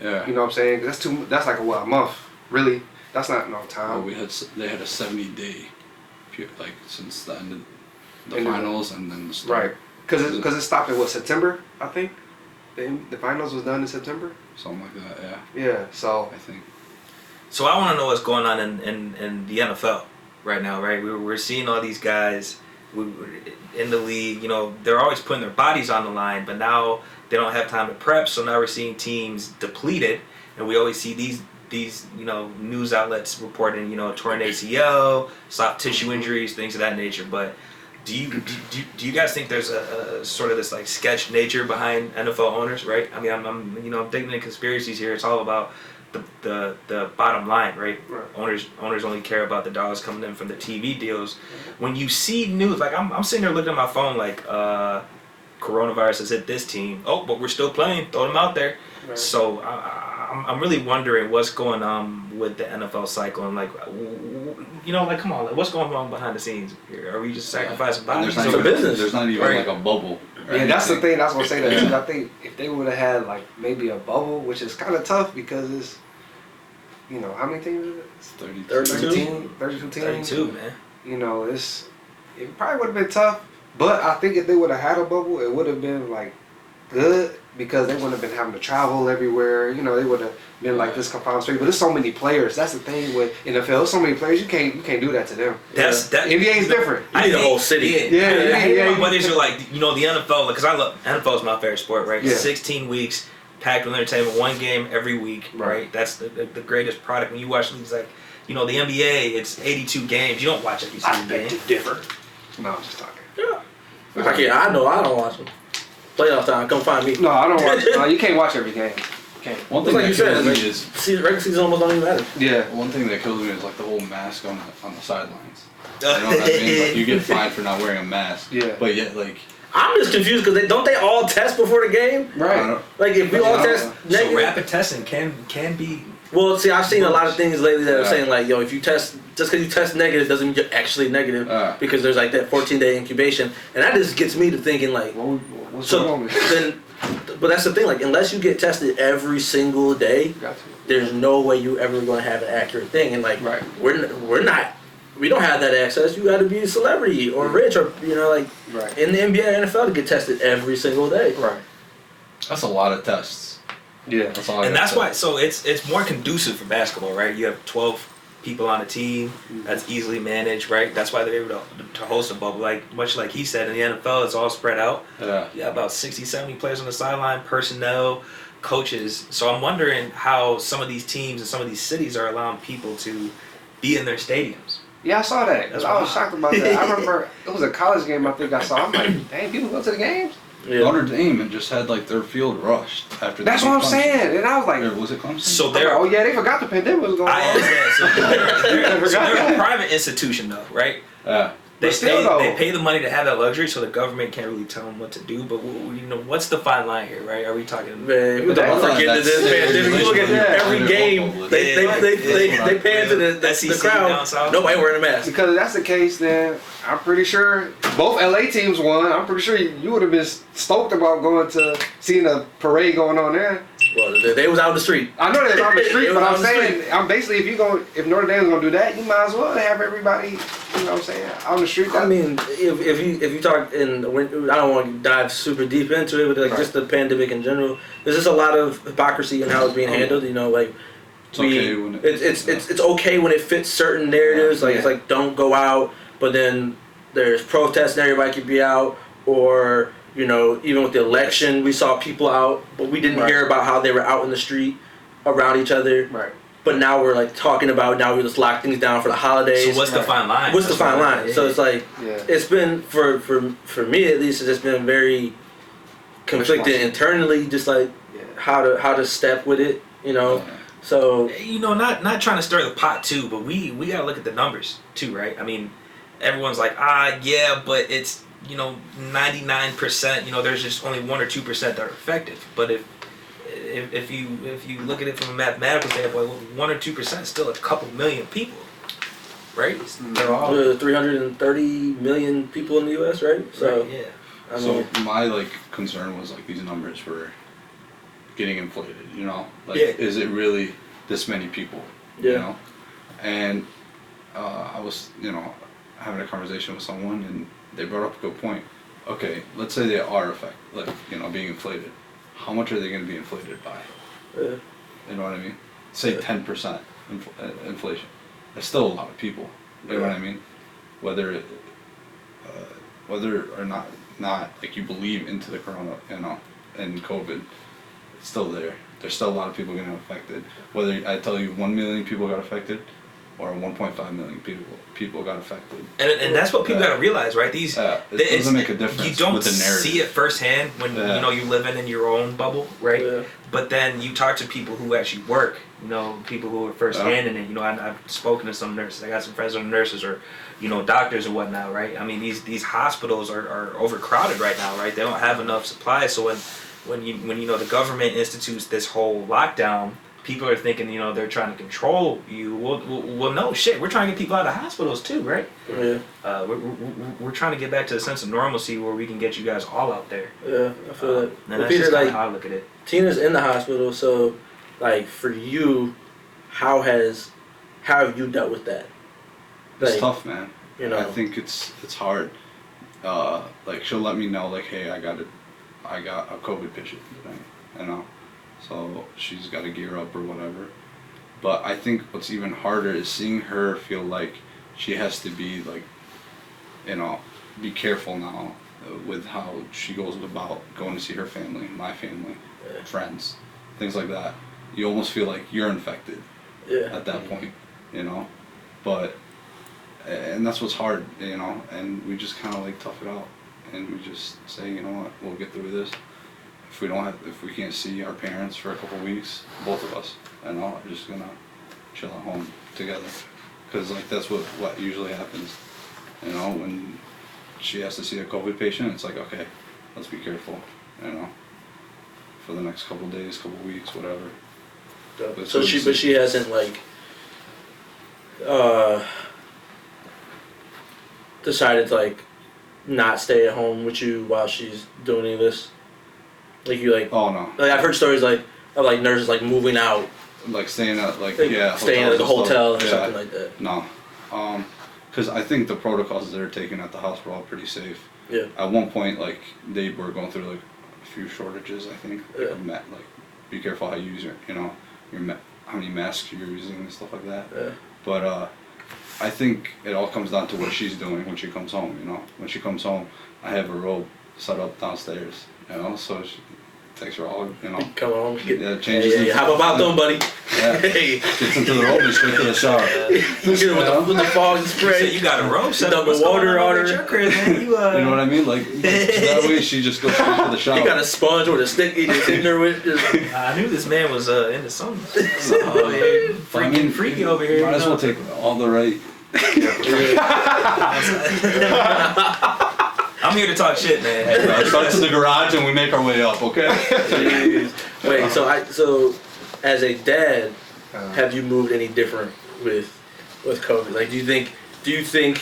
Yeah. You know what I'm saying? That's like a month. Really? That's not no time. Well, they had a 70-day since the end of the finals and then the start. Right. Because it stopped in September, I think. The finals was done in September. Something like that, yeah. Yeah. So I think. So I want to know what's going on in the NFL right now, right? We're seeing all these guys in the league, you know, they're always putting their bodies on the line, but now they don't have time to prep. So now we're seeing teams depleted, and we always see these you know, news outlets reporting, you know, torn ACL, soft tissue injuries, things of that nature. But do you guys think there's a sort of this like sketch nature behind NFL owners, right? I mean, I'm digging into conspiracies here. It's all about the bottom line, right? Owners only care about the dollars coming in from the TV deals. When you see news, like I'm sitting there looking at my phone, like coronavirus has hit this team. Oh, but we're still playing. Throw them out there. Right. So I'm really wondering what's going on with the NFL cycle and like, you know, like come on, like, what's going on behind the scenes here? Are we just sacrificing bodies? There's It's a business. There's not even Right. like a bubble. or Yeah, that's the anything. thing. I was gonna say that too. I think if they would have had like maybe a bubble, which is kind of tough because it's, you know, how many teams is it? It's 32. 32? 32 teams. 32, man. You know, it probably would have been tough. But I think if they would have had a bubble, it would have been like good because they wouldn't have been having to travel everywhere. You know, they would have been like this confined space. But there's so many players. That's the thing with NFL. There's so many players. You can't do that to them. That NBA is different. You need a whole city. Yeah, I hate yeah, my yeah. buddies are like, you know, the NFL, because I love NFL is my favorite sport, right? Yeah. 16 weeks, packed with entertainment, one game every week, Right. right? That's the greatest product. When you watch leagues like, you know, the NBA, it's 82 games. You don't watch every single game. differ. No, I'm just talking. I know I don't watch them. Playoff time, come find me. No, I don't watch. No, you can't watch every game. Can't. One It's thing like you that said, kills like, me is regular season almost don't even matter. Yeah. one thing that kills me is like the whole mask on the sidelines. You know what I mean? Like you get fined for not wearing a mask. Yeah. But yet like I'm just confused because don't they all test before the game? I Right. don't, Like if we all Yeah. test So negative. rapid testing can be. Well, see, I've seen a lot of things lately that are Yeah. saying like, yo, if you test, just because you test negative doesn't mean you're actually negative because there's like that 14-day incubation, and that just gets me to thinking like, What's going so on with then, but that's the thing, like unless you get tested every single day, Got to. there's no way you ever going to have an accurate thing, and like Right. we don't have that access. You got to be a celebrity or rich or you know like Right. in the NBA, NFL to get tested every single day. Right. that's a lot of tests. Yeah. That's all I And gotta that's say. why, so it's more conducive for basketball, right? You have 12 people on a team that's easily managed, right? That's why they're able to host a bubble. Like much like he said, in the NFL, it's all spread out. Yeah. You have about 60, 70 players on the sideline, personnel, coaches. So I'm wondering how some of these teams and some of these cities are allowing people to be in their stadiums. Yeah, I saw that. That's I was wild. shocked about that. I remember it was a college game. I think I saw. I'm like, dang, people go to the games. Yeah. Notre Dame had just had like their field rushed after. That's they what I'm beat Clemson. saying. And I was like, Or was it Clemson? So I'm like, they're oh yeah, they forgot the pandemic was going I on. asked that. So forgot they're a that. private institution, though, right? Yeah. They But still, though. they pay the money to have that luxury, so the government can't really tell them what to do. But you know, what's the fine line here, right? Are we talking? Man, we But don't that's- get into this pandemic. You look at every game, they pay into the SEC crowd. down south. Nobody wearing a mask. Because if that's the case, then I'm pretty sure both LA teams won. I'm pretty sure you would have been stoked about going to seeing a parade going on there. Well, they was out in the street. I know they're on the street, It but was I'm on the saying, I'm basically if Notre Dame's gonna do that, you might as well have everybody, you know what I'm saying, on the street. I mean, if you talk I don't want to dive super deep into it, but like Right. just the pandemic in general, there's just a lot of hypocrisy in how it's being handled. You know, like It's okay when it's okay when it fits certain narratives. Like it's Yeah. like don't go out, but then there's protests and everybody could be out, or you know, even with the election, we saw people out, but we didn't Right. hear about how they were out in the street around each other. Right. But now we're like talking about now we just lock things down for the holidays. So what's the fine line? What's the fine line? Yeah. So it's like Yeah. it's been for me at least. It's just been very conflicted internally, just like Yeah. how to step with it. You know, so You know, not trying to stir the pot too, but we gotta look at the numbers too, right? I mean, everyone's like, yeah, but it's 99%. You know, there's just only 1 or 2% that are effective. But if you look at it from a mathematical standpoint, 1 or 2% is still a couple million people, right? They're all 330 million people in the U.S. Right? So right, yeah. I So mean, my concern was these numbers were getting inflated. You know, Yeah. is it really this many people? Yeah. You know, and I was having a conversation with someone and they brought up a good point. Okay, let's say they are being inflated. How much are they going to be inflated by? yeah. You know what I mean? Say 10% inflation. That's still a lot of people. You know what I mean? Whether whether or not like you believe into the corona, and COVID, it's still there. There's still a lot of people getting affected. Whether I tell you 1 million people got affected, or 1.5 million people got affected. And that's what people gotta realize, right? It doesn't make a difference. You don't with the narrative. see it firsthand when you live in your own bubble, right? Yeah. But then you talk to people who actually work, people who are firsthand in it. I've spoken to some nurses. I got some friends who are nurses or doctors and whatnot, right? I mean, these hospitals are overcrowded right now, right? They don't have enough supplies. So when the government institutes this whole lockdown, people are thinking, they're trying to control you. Well, no, shit. We're trying to get people out of hospitals too, right? Yeah. We're trying to get back to a sense of normalcy where we can get you guys all out there. Yeah, I feel that. And that's just kinda how I look at it. Tina's in the hospital, so like for you, how have you dealt with that? It's tough, man. I think it's hard. Like she'll let me know, like, hey, I got a COVID patient today, so she's got to gear up or whatever. But I think what's even harder is seeing her feel like she has to be like, be careful now with how she goes about going to see her family, my family, friends, things like that. You almost feel like you're infected at that point, But and that's what's hard, and we just kind of like tough it out, and we just say, you know what, we'll get through this. If we can't see our parents for a couple weeks, both of us, are just gonna chill at home together, because like that's what usually happens, when she has to see a COVID patient. It's like, okay, let's be careful, for the next couple days, couple weeks, whatever. But she hasn't like decided to like not stay at home with you while she's doing any of this. Like you like. Oh no. Like I've heard stories like of like nurses like moving out. Like staying at staying at like a hotel or something like that. No, because I think the protocols that are taken at the hospital are pretty safe. Yeah. At one point, like they were going through like a few shortages. I think. Like be careful how you use your how many masks you're using and stuff like that. Yeah. But I think it all comes down to what she's doing when she comes home. When she comes home, I have a robe set up downstairs. So she takes her all. Come on. Changes. Hey, how about them, buddy? Yeah. Gets into the robe and straight to the shower. Get it with the fog and spray. So you got a robe set up with water on her. You know what I mean? Like so that way she just goes straight to the shower. You got a sponge with a stick you just hitting her with. I knew this man was into something. Freaky over here. Might as well take all the right. I'm here to talk shit, man. Start to the garage and we make our way up, okay? Wait, so as a dad, have you moved any different with COVID? Like, do you think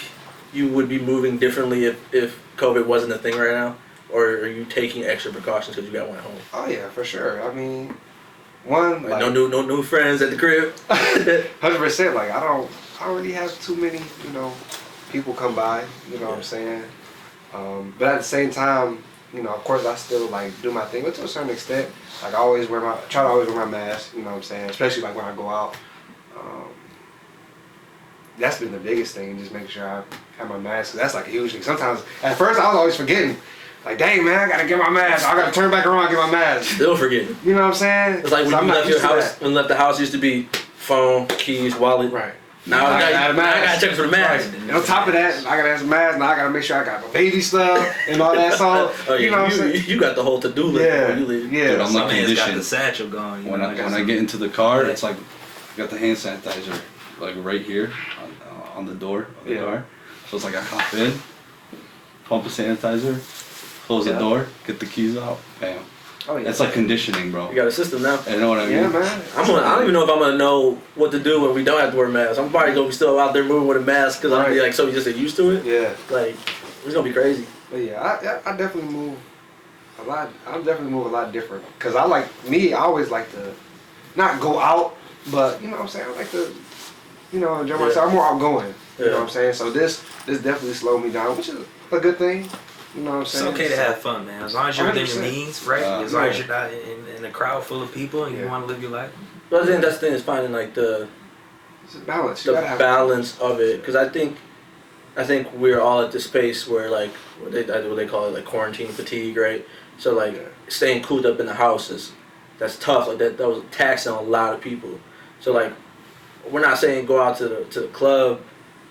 you would be moving differently if COVID wasn't a thing right now, or are you taking extra precautions because you got one at home? Oh yeah, for sure. I mean, one like, no new friends at the crib. 100%. Like I don't really have too many people come by. You know what I'm saying? But at the same time, of course I still like do my thing, but to a certain extent, like I try to always wear my mask, you know what I'm saying? Especially like when I go out. That's been the biggest thing, just making sure I have my mask. That's like a huge thing. Sometimes, at first I was always forgetting. Like, dang man, I gotta get my mask. I gotta turn back around and get my mask. Still forgetting. You know what I'm saying? It's like when you left your house, when left the house used to be phone, keys, wallet. Right. Now I gotta check for the mask. Right. And on top of that, I gotta have some mask. Now I gotta make sure I got my baby stuff and all that. So you know what I'm saying? You got the whole to-do list before you leave. Yeah. Dude, I'm My like man's got the conditioned. satchel going. When I get into the car, it's like I got the hand sanitizer like right here on the door of the car. So it's like I hop in, pump the sanitizer, close the door, get the keys out, bam. Oh yeah. It's like conditioning, bro. You got a system now. You know what I mean? Yeah, man. I don't even know if I'm gonna know what to do when we don't have to wear masks. I'm probably gonna be still out there moving with a mask because I'm gonna be like so just used to it. Yeah. Like it's gonna be crazy. But yeah, I definitely move a lot. I definitely move a lot different because I always like to not go out, but you know what I'm saying. I like to, enjoy myself. I'm more outgoing. You know what I'm saying. So this definitely slowed me down, which is a good thing. You know what I'm saying? It's okay to have fun, man. As long as you're within your 100%. means, right? As long as you're not in a crowd full of people and you want to live your life. But I think that's the thing is finding like the It's a balance. balance of it because I think I think we're all at this space where like what they call it, like quarantine fatigue, right? So like staying cooped up in the house that's tough. Like that was taxing on a lot of people. So like we're not saying go out to the club,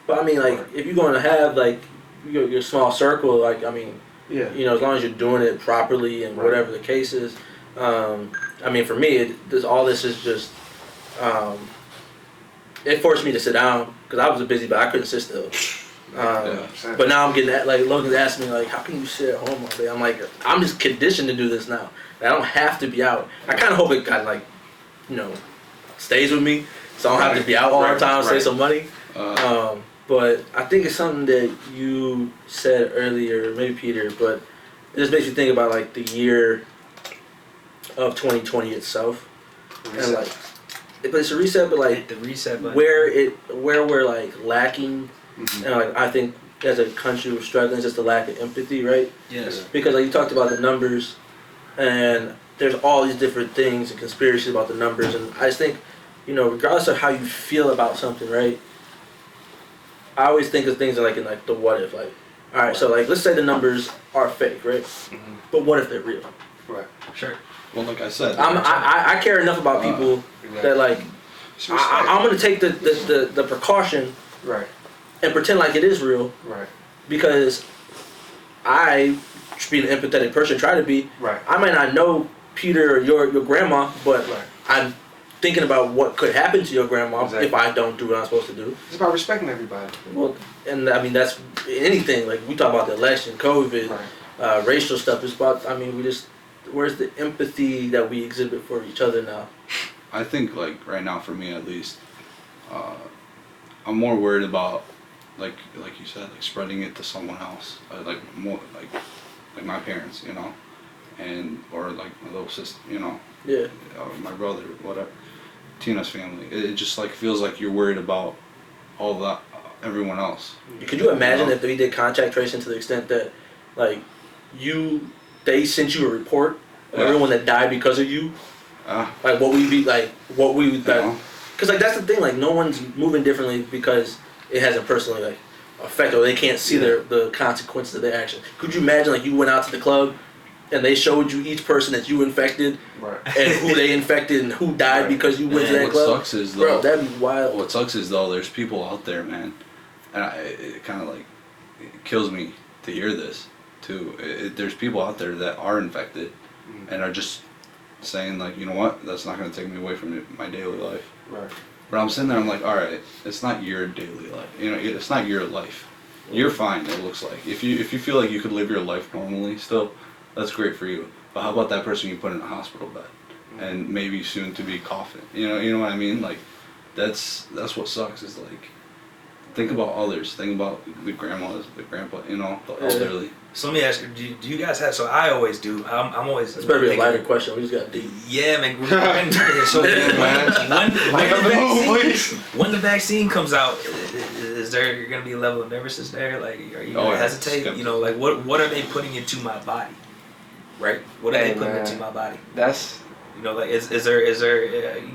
but I mean like if you're going to have like your small circle, like I mean, you know, as long as you're doing it properly and whatever the case is. I mean, for me, all this is just. It forced me to sit down because I was busy, but I couldn't sit still. But now I'm getting like Logan's asking me like, how can you sit at home all day? I'm like, I'm just conditioned to do this now. I don't have to be out. I kind of hope it kind of like, you know, stays with me, so I don't have to be out all the time, save some money. But I think it's something that you said earlier, maybe Peter, but it just makes you think about like the year of 2020 itself, and like. But it's a reset, but like the reset button. where we're like lacking, and like I think as a country we're struggling is just the lack of empathy, right? Yes. Because like you talked about the numbers, and there's all these different things and conspiracies about the numbers, and I just think, you know, regardless of how you feel about something, right? I always think of things like in like the what if, like, all right, so like let's say the numbers are fake, right? But what if they're real? Right. Sure. Well, like I said, I care enough about people that like I'm gonna take the precaution and pretend like it is real because I should be an empathetic person, try to be. I might not know Peter or your grandma, but I'm thinking about what could happen to your grandma if I don't do what I'm supposed to do. It's about respecting everybody. Well, and I mean that's anything. Like we talk about the election, COVID, racial stuff. It's about where's the empathy that we exhibit for each other now? I think like right now for me at least, I'm more worried about like you said, like spreading it to someone else, like more like my parents, you know, and or like my little sister, you know, my brother, whatever, Tina's family. It just like feels like you're worried about all that, everyone else. Could you imagine if we did contact tracing to the extent that like they sent you a report of everyone that died because of you? Like what we'd be like, because like that's the thing, like no one's moving differently because it hasn't personally like affected or they can't see the consequences of their action. Could you imagine like you went out to the club and they showed you each person that you infected and who they infected and who died because you went to that club? What sucks is though, bro, that'd be wild. What sucks is though, there's people out there, man, and it kind of like it kills me to hear this too. There's people out there that are infected and are just saying like, you know what, that's not going to take me away from my daily life. But I'm sitting there, I'm like, all right, it's not your daily life. You know, it's not your life. You're fine. It looks like if you feel like you could live your life normally still, that's great for you. But how about that person you put in a hospital bed and maybe soon to be coffin? You know what I mean? Like, that's what sucks. Is like, think about others. Think about the grandmas, the grandpa. You know, the elderly. So let me ask you: do you guys have? So I always do. I'm always. It's better be a lighter question. We just got deep. Yeah, man. So when the vaccine comes out, is there going to be a level of nervousness there? Like, are you going to hesitate? You know, like what are they putting into my body? Right? What are they putting into my body? That's. You know, like is there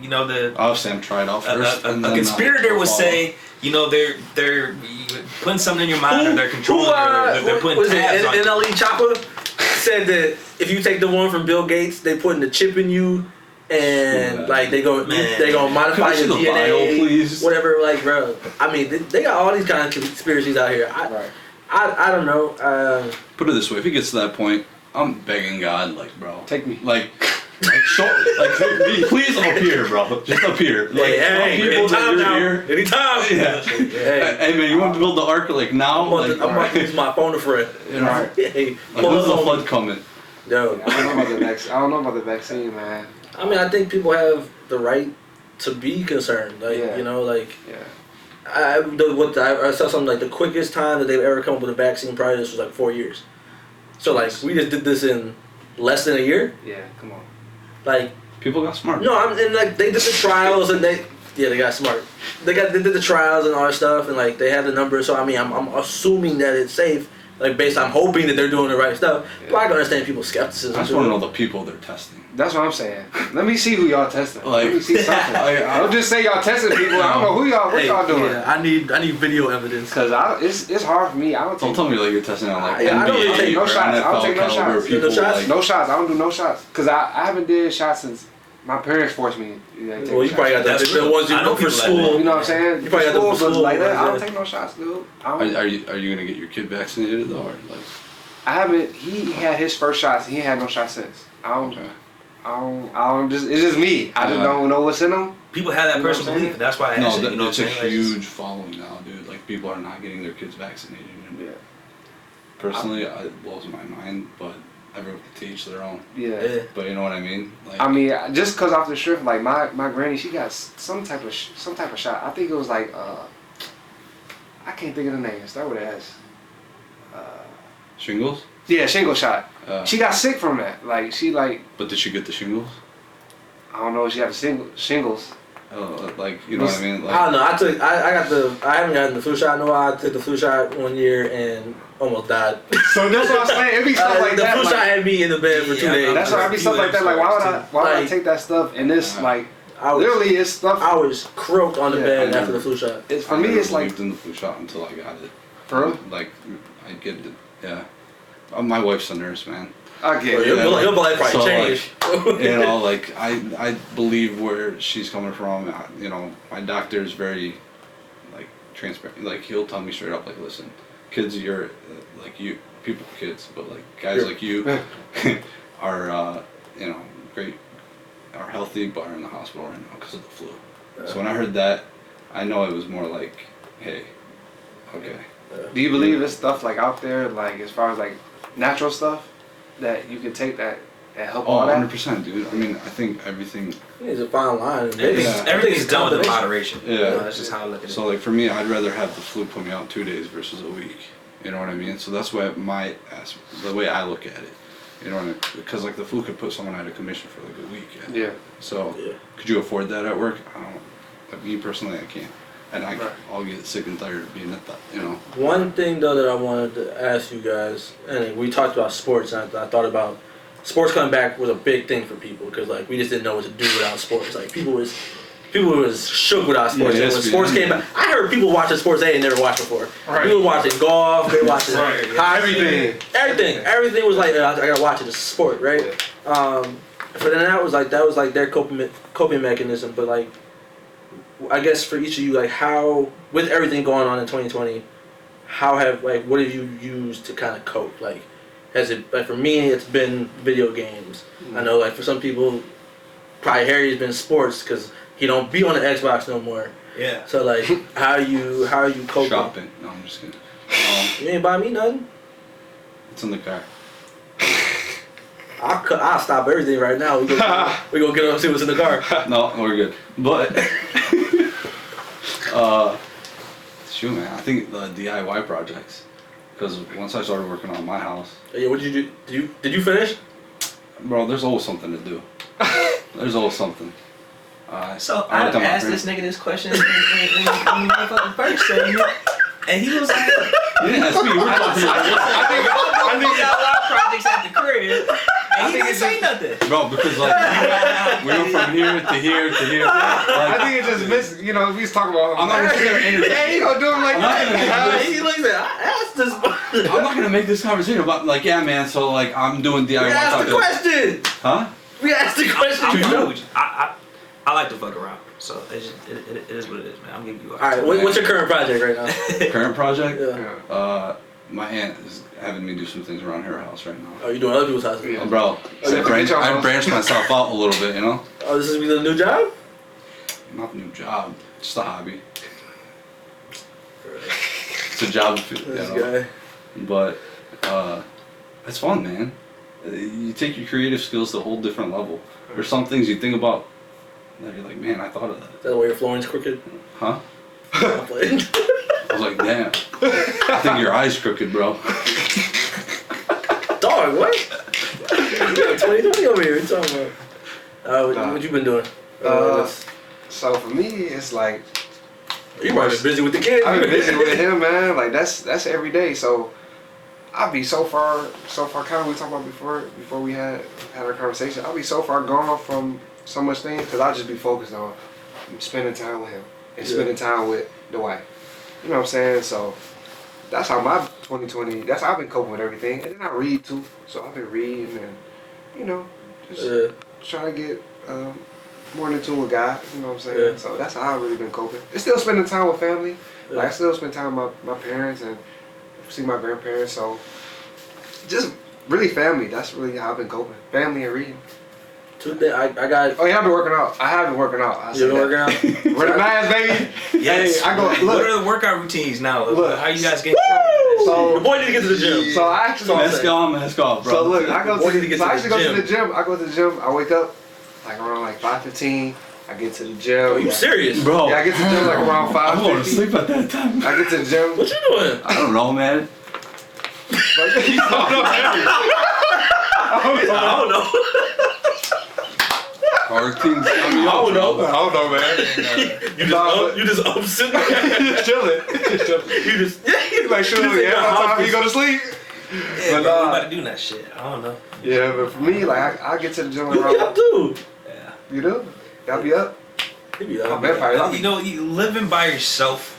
you know the. Obviously, I'm trying off first. A conspirator would say, you know, they're putting something in your mind, or they're controlling, or they're putting tabs on you. NLE Chopper said that if you take the one from Bill Gates, they putting the chip in you, and like they gonna modify your DNA, bio, please? Whatever. Like, bro, I mean, they got all these kind of conspiracies out here. I don't know. Put it this way: if it gets to that point, I'm begging God, like, bro, take me, like please appear, bro. Just appear. Like, hey, people that you're here. Anytime. Yeah. Hey, man, you want to build the ark like now? I'm about to use my phone a friend. Hey, like, when's the flood coming? Yo. I don't know about the vaccine, man. I mean, I think people have the right to be concerned. Like, you know, like. I saw something like the quickest time that they've ever come up with a vaccine prior to this was like 4 years. So like we just did this in less than a year. Yeah, come on. Like people got smart. No, and like they did the trials and they got smart. They did the trials and all that stuff and like they have the numbers. So I mean, I'm assuming that it's safe like based. I'm hoping that they're doing the right stuff. But I can understand people's skepticism. I just want to know the people they're testing. That's what I'm saying. Let me see who y'all testing. Like- Let me see something. Don't just say y'all testing people. I don't know who y'all. What y'all doing? Yeah, I need video evidence. Cause it's hard for me. I don't Don't take tell me like you're testing on like Yeah, I don't NBA take no or shots. I don't NFL take no caliber shots. people. No shots? Like, no shots. I don't do no shots. Cause I haven't did shots since my parents forced me. To take Well, you probably got That's the real. ones you I know know for people like school. You know what I'm saying? You probably got the School, but school like that. I ones, don't yeah. take no shots, dude. I don't. are you gonna get your kid vaccinated though, or like? I haven't. He had his first shots. He ain't had no shots since. Okay. I don't just. It's just me. I just don't know what's in them. People have that You know what personal I'm saying? belief. That's why I No, asked it. You know that's what a I'm saying? Like, huge following now, dude. Like people are not getting their kids vaccinated. And Yeah. personally, it blows my mind, but everyone can teach their own. Yeah. Yeah. But you know what I mean? Like, I mean, just cause off the strip, like my granny, she got some type of shot. I think it was like I can't think of the name. Start with an S. shingles. Yeah, shingle shot. She, She got sick from that. Like she like but did she get the shingles? I don't know if she had the shingles. Like you know what I mean? Like, I don't know. I haven't gotten the flu shot. No, I took the flu shot 1 year and almost died. So that's what I'm saying. It be stuff like the that. flu like- shot had me in the bed for 2 Yeah, days. That's why I be stuff like that. Like why would I Like- take that stuff and this like I was, literally it's stuff. I was croaked on the Yeah, bed I after know. the flu shot. It's for I me. never It's like believed in the flu shot until I got it. for real. Like I get it. Yeah. My wife's a nurse, man. I get it. Your life probably So, changed. You know, like I believe where she's coming from. You know, my doctor is very like transparent. Like he'll tell me straight up, like, listen, kids, you're like you people, kids, but like guys like you are you know great, are healthy, but are in the hospital right now because of the flu. So when I heard that, I know it was more like, hey, okay. Do you believe there's stuff like out there, like as far as like natural stuff that you can take that help Oh, all that? 100%, dude. I mean, I think everything. It's a fine line. Everything's done with moderation. Yeah. That's just how I look at it. So like for me, I'd rather have the flu put me out 2 days versus a week. You know what I mean? So that's why the way I look at it. You know what I mean? Because like the flu could put someone out of commission for like a week. Yeah. So Yeah. could you afford that at work? I don't. Like me personally, I can't. And Right. I'll get sick and tired of being at that. You know. One thing though that I wanted to ask you guys, and we talked about sports, and I thought about sports coming back was a big thing for people because like we just didn't know what to do without sports. Like people was shook without sports. Yeah, And when yes, sports yeah. came back, I heard people watching sports they ain't never watched before. Right. People watching golf, they watching Right. hockey, everything was like I gotta watch it. It's a sport, right? But then that was like their coping mechanism. But like, I guess for each of you, like how with everything going on in 2020, what have you used to kind of cope? Like, has it like for me, it's been video games. I know like for some people, probably Harry's been sports because he don't be on the Xbox no more. Yeah. So like, how you coping? Shopping. No, I'm just kidding. You ain't buy me nothing. It's in the car. I'll stop everything right now. We gonna get on and see what's in the car. No, we're good. But shoot, man, I think the DIY projects. Because once I started working on my house, Yeah, what did you do? Did you finish? bro, there's always something to do. There's always something. So I I worked on my asked frame. this nigga this question in the motherfucking first segment, and he was like, You didn't ask me. You were talking I think DIY projects at the crib, and he didn't say nothing. bro, because like we went from here to here to here. I Like, think it just missed. You know, we was talking about. I'm not gonna sit here and interview. Yeah, you gonna do him like I'm not that? gonna- He looks at. I asked this. I'm not gonna make this conversation about like, yeah, man. So like, I'm doing DIY We asked the projects. question. Huh? We asked the question. I'm You fucking know. with you. I like to fuck around, so it is what it is, man. I'm giving you. All right. What's your current project right now? Current project? Yeah. My aunt is having me do some things around her house right now. Oh, you doing other people's houses? Yeah. Bro, So I branched myself out a little bit, you know? Oh, this is the new job. Not a new job, just a hobby. It's a job, you This know? guy. But it's fun, man. You take your creative skills to a whole different level. There's some things you think about that you're like, man, I thought of that. Is that why your flooring's crooked? Huh? I'm playing. I was like, damn. I think your eye's crooked, bro. Dog, what? 2020 over here. What you talking about? What you been doing? So for me, it's like you probably been busy with the kids. I've been busy with him, man. Like that's every day. So I'll be so far, kind of we talked about before we had our conversation. I'll be so far gone from so much things because I'll just be focused on spending time with him and spending time with the wife. You know what I'm saying? So that's how my 2020. That's how I've been coping with everything. And then I read too, so I've been reading and just trying to get more into a guy. You know what I'm saying? Yeah. So that's how I've really been coping. And still spending time with family. Yeah. Like I still spend time with my parents and see my grandparents. So just really family. That's really how I've been coping. Family and reading. I got. Oh yeah, I've been working out. I have been working out. You been working out? Working ass, baby. Yes. Hey, I go. Look. What are the workout routines now? Look. How you guys getting? So your boy need to get to the gym. So I actually. Mask off, bro. So look, I go Boy need to. to get So to I the actually go gym. to the gym. I go to the gym. I wake up like around like 5:15. I get to the gym. Are you serious, bro? Yeah, I get to the gym like around 5:50. I'm going to sleep at that time. I get to the gym. What you doing? I don't know, man. I don't know. Hard things. I don't know. I don't know, man. You just up sitting there. Just chilling. You just Like sure, yeah. By the time you go to sleep. Yeah, But, bro, we about to do that shit. I don't know. Yeah, but for me, like I get to the gym you be up around. too. Yeah. You do? Y'all be up? You be I'm up. vampire. You know, living by yourself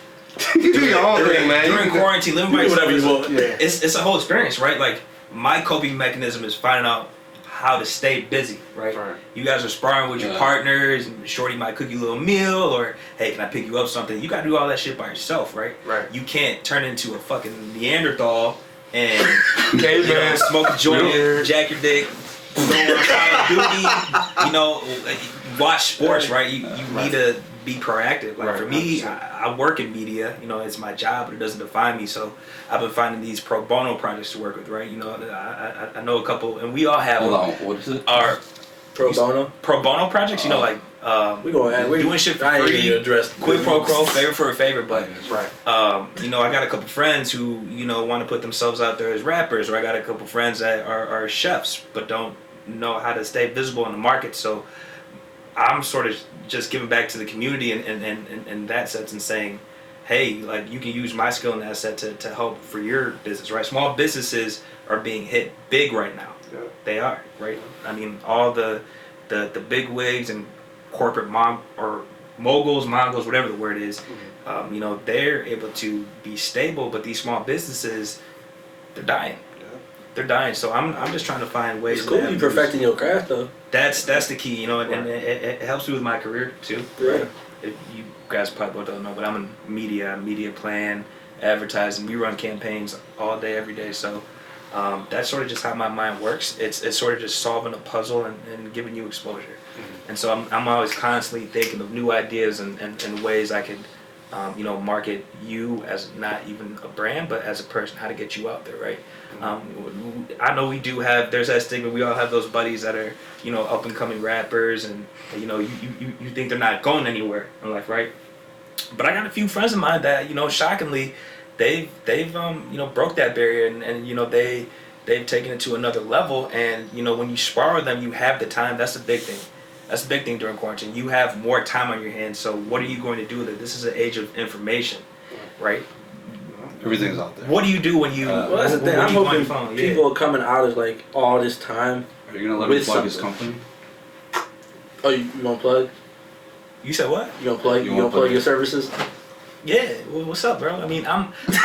You do your own thing, man. during quarantine, living by You do yourself whatever is you want. Yeah. it's a whole experience, right? Like my coping mechanism is finding out how to stay busy, right? Right. You guys are sparring with your partners, and Shorty might cook you a little meal, or hey, can I pick you up something? You gotta do all that shit by yourself, right? Right. You can't turn into a fucking Neanderthal and smoke a joint, jack your dick, go on Call of Duty, watch sports, right? You need to be proactive. Like for me, I work in media, it's my job, but it doesn't define me. So I've been finding these pro bono projects to work with, right? I know a couple, and we all have Hold on, what is it? our Pro bono. pro bono projects. We gonna doing shit for I ain't free, even address quid pro quo, favor for a favor, but. Right. I got a couple friends who, want to put themselves out there as rappers, or I got a couple friends that are chefs but don't know how to stay visible in the market. So I'm sort of just giving back to the community in that sense and saying, hey, like you can use my skill and asset to help for your business, right? Small businesses are being hit big right now. Yeah. They are, right? I mean, all the big wigs and corporate moguls, mongols, whatever the word is, they're able to be stable, but these small businesses, they're dying. Yeah. They're dying. So I'm just trying to find ways. It's cool you perfecting your craft though. That's the key, and it helps me with my career too. Right. You guys probably both don't know, but I'm in media plan, advertising. We run campaigns all day, every day. So that's sort of just how my mind works. It's sort of just solving a puzzle and giving you exposure. Mm-hmm. And so I'm always constantly thinking of new ideas and ways I could, market you as not even a brand, but as a person, how to get you out there, right? I know there's that stigma. We all have those buddies that are, up and coming rappers, and you think they're not going anywhere in life, right? But I got a few friends of mine that, shockingly, they've broke that barrier and they've taken it to another level. And when you spar with them, you have the time. That's the big thing. That's the big thing during quarantine. You have more time on your hands. So what are you going to do with it? This is an age of information, right? Everything's out there. What do you do when you? Well, that's the thing. I'm hoping people are coming out of like all this time. Are you gonna let me plug his company? Oh, you want to plug? You said what? You gonna plug? You gonna plug your services? Yeah. Well, what's up, bro? I mean, I'm. You're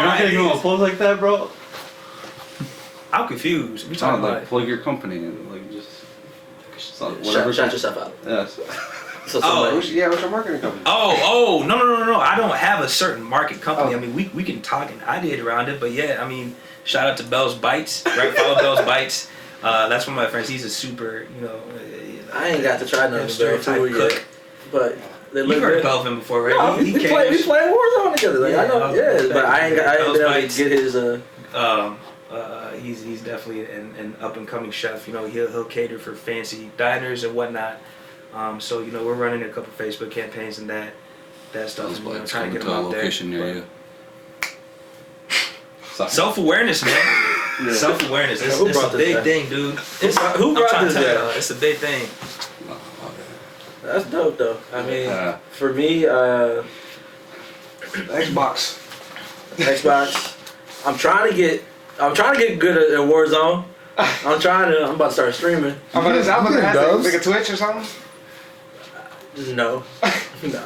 not gonna give him a plug like that, bro? I'm confused. We No, talking like about? plug your company and like just whatever. Shout yourself out. Yes. So What's your marketing company? Oh, no. I don't have a certain market company. I mean, we can talk an idea around it, but yeah, I mean, shout out to Bell's Bites, right? Follow Bell's Bites. That's one of my friends. He's a super, I ain't got to try none of the stereotype food cook. yet, but they You look heard good. Belvin before, right? No, we play Warzone together. Like, I know, Yeah, but I ain't been able to Bites. get his. He's definitely an up and coming chef. He'll cater for fancy diners and whatnot. So we're running a couple Facebook campaigns and that stuff. And, trying to get them out there. Location near you. Self-awareness, man. Yeah. Self-awareness. It's Who a brought this big down? thing, dude. Who I'm brought trying to this tell down? you, it's a big thing. That's dope though. I mean, Yeah. for me, Xbox. Xbox. I'm trying to get good at Warzone. I'm about to start streaming. I'm about to Dubs? make a Twitch or something. No. No.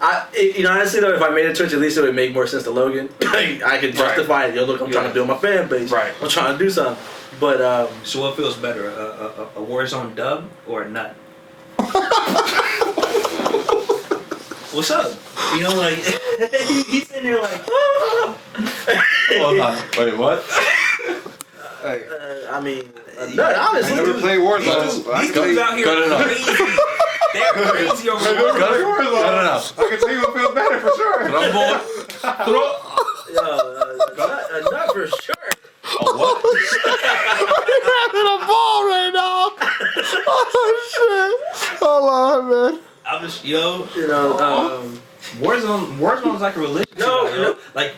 Honestly though, if I made a Twitch, at least it would make more sense to Logan. I could justify it. Yo, look, I'm trying to build my fan base. Right. I'm trying to do something. But So what feels better, a Warzone dub or a nut? What's up? You know, like he's sitting there like. Hold on. Wait, what? Hey, I mean, nut, honestly. I never played Warzone. These dudes out here cut it up. crazy. They're crazy over Cut it Warzone. up. I can tell you what feels better for sure. Rumble. Yo, a nut for sure. Oh, what? Grabbing a ball right now. Oh shit! Hold on, man. I'm just Warzone's like a religion. No. Like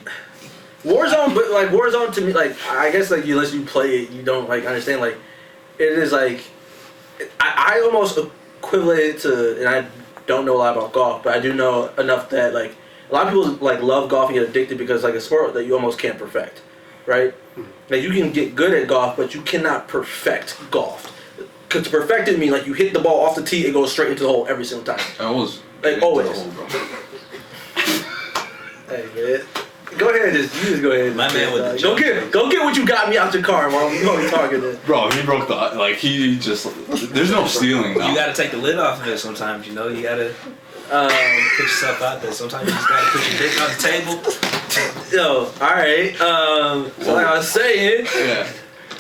Warzone, but like Warzone to me, like I guess like unless you play it, you don't like understand. Like it is like I almost equivalent it to, and I don't know a lot about golf, but I do know enough that like a lot of people like love golf and get addicted because like a sport that you almost can't perfect, right? Like you can get good at golf, but you cannot perfect golf. Because to perfect it means like you hit the ball off the tee, it goes straight into the hole every single time. I was Like always. Hey man. Go ahead, you just go ahead. My man with the go get what you got me out your car while we talking. Bro, he broke he just, there's no stealing now. you gotta take the lid off of it sometimes, you know. You gotta put yourself out there. Sometimes you just gotta put your dick on the table. Yo, alright. So like I was saying, Yeah.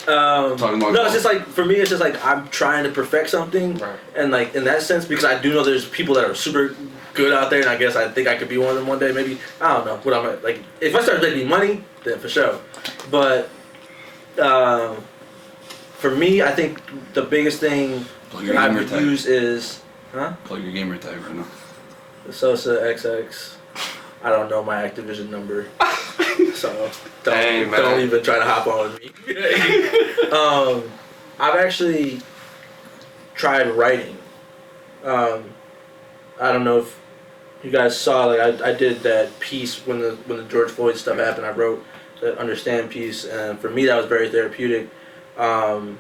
Talking about no, it's just like for me, it's just like I'm trying to perfect something, Right. and like in that sense, because I do know there's people that are super good out there, and I guess I think I could be one of them one day. Maybe I don't know what I'm at. Like if I start making money, then for sure. But for me, I think the biggest thing Plug your I gamer would tag. use is Plug your gamer tag right now. the Sosa XX. I don't know my Activision number, so don't even try to hop on with me. I've actually tried writing. I don't know if you guys saw, like I did that piece when the George Floyd stuff happened. I wrote that Understand piece, and for me that was very therapeutic. And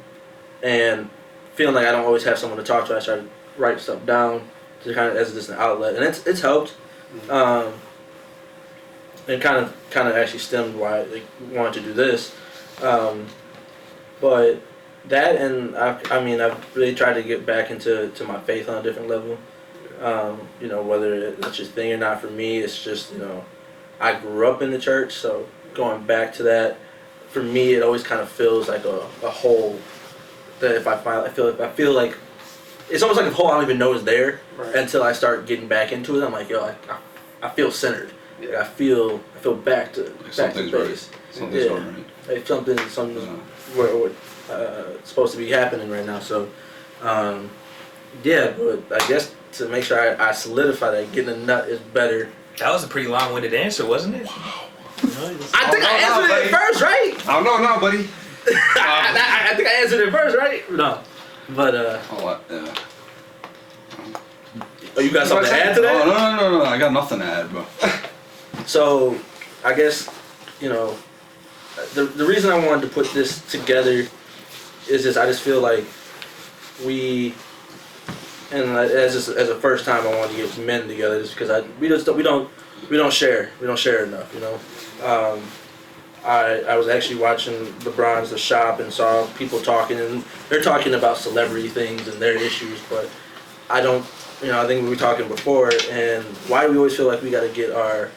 feeling like I don't always have someone to talk to, I started writing stuff down to kind of as just an outlet, and it's helped. And kind of actually stemmed why I wanted to do this. But that, and I mean I've really tried to get back into my faith on a different level. Whether it's your thing or not, for me it's just I grew up in the church, so going back to that, for me it always kind of feels like a hole that if I feel like it's almost like a hole I don't even know is there until I start getting back into it. I'm like, yo, I feel centered. Like I feel back to Something's base. right. Something's right. Like something's what supposed to be happening right now. So, but I guess to make sure I solidify that getting a nut is better. That was a pretty long-winded answer, wasn't it? I think I answered it first, right? I don't know now, buddy. I think I answered it first, right? No, but oh, you got something to add to that? Oh, no, I got nothing to add, bro. So, I guess, the reason I wanted to put this together is just I just feel like as a first time I wanted to get men together just because we don't share enough, I was actually watching LeBron's The Shop and saw people talking, and they're talking about celebrity things and their issues, but I don't, I think we were talking before, and why do we always feel like we got to get our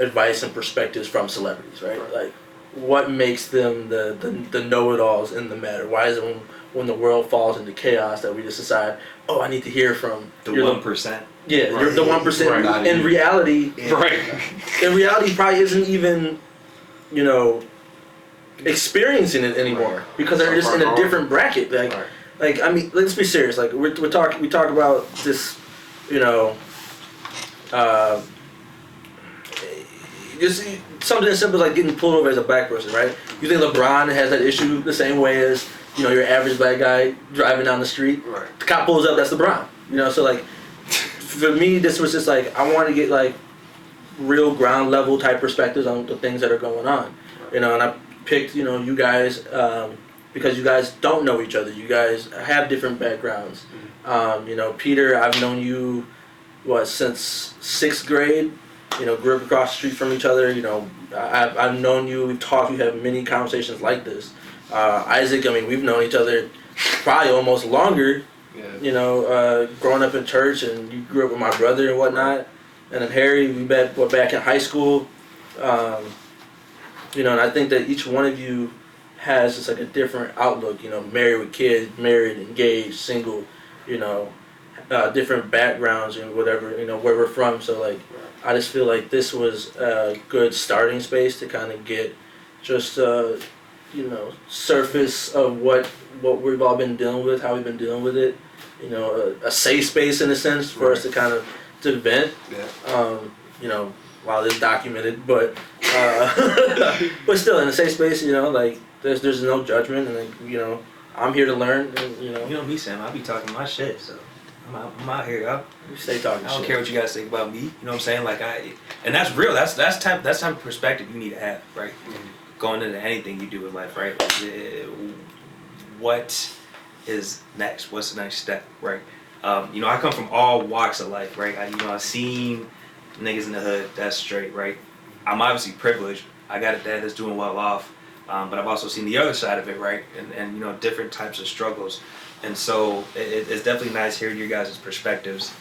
advice and perspectives from celebrities, right? Like, what makes them the know-it-alls in the matter? Why is it when the world falls into chaos that we just decide, oh, I need to hear from the 1%? Yeah, you're the 1%. Right. In reality, probably isn't even, experiencing it anymore because they're just in a different bracket. Like I mean, let's be serious. Like we talk about this, just something as simple as like getting pulled over as a black person, right? You think LeBron has that issue the same way as your average black guy driving down the street? Right. The cop pulls up, that's LeBron. So like, for me, this was just like I wanted to get like real ground level type perspectives on the things that are going on. You know, and I picked, you know, you guys because you guys don't know each other. You guys have different backgrounds. You know, Peter, I've known you since 6th grade. You know, grew up across the street from each other. You know, I've known you. We've talked. We've had many conversations like this. Isaac, I mean, we've known each other probably almost longer. Yeah. You know, growing up in church, and you grew up with my brother and whatnot. And then Harry, we met back in high school. You know, and I think that each one of you has just like a different outlook. You know, married with kids, married, engaged, single. You know, different backgrounds and whatever. You know, where we're from. So like, I just feel like this was a good starting space to kind of get just you know, surface of what we've all been dealing with, how we've been dealing with it. You know, a safe space in a sense for us to kind of to vent. Yeah. You know, while it's documented, but but still in a safe space. You know, like there's no judgment, and like, you know, I'm here to learn. And, you know me, Sam. I be talking my shit, so I'm out here. we stay talking. I don't shit. care what you guys think about me. You know what I'm saying? Like and that's real. That's type of perspective you need to have, right? Going into anything you do in life, right? What is next? What's the next step, right? You know, I come from all walks of life, right? I've seen niggas in the hood, that's straight, right? I'm obviously privileged. I got a dad that's doing well off, but I've also seen the other side of it, right? And you know, different types of struggles. And so it's definitely nice hearing your guys' perspectives.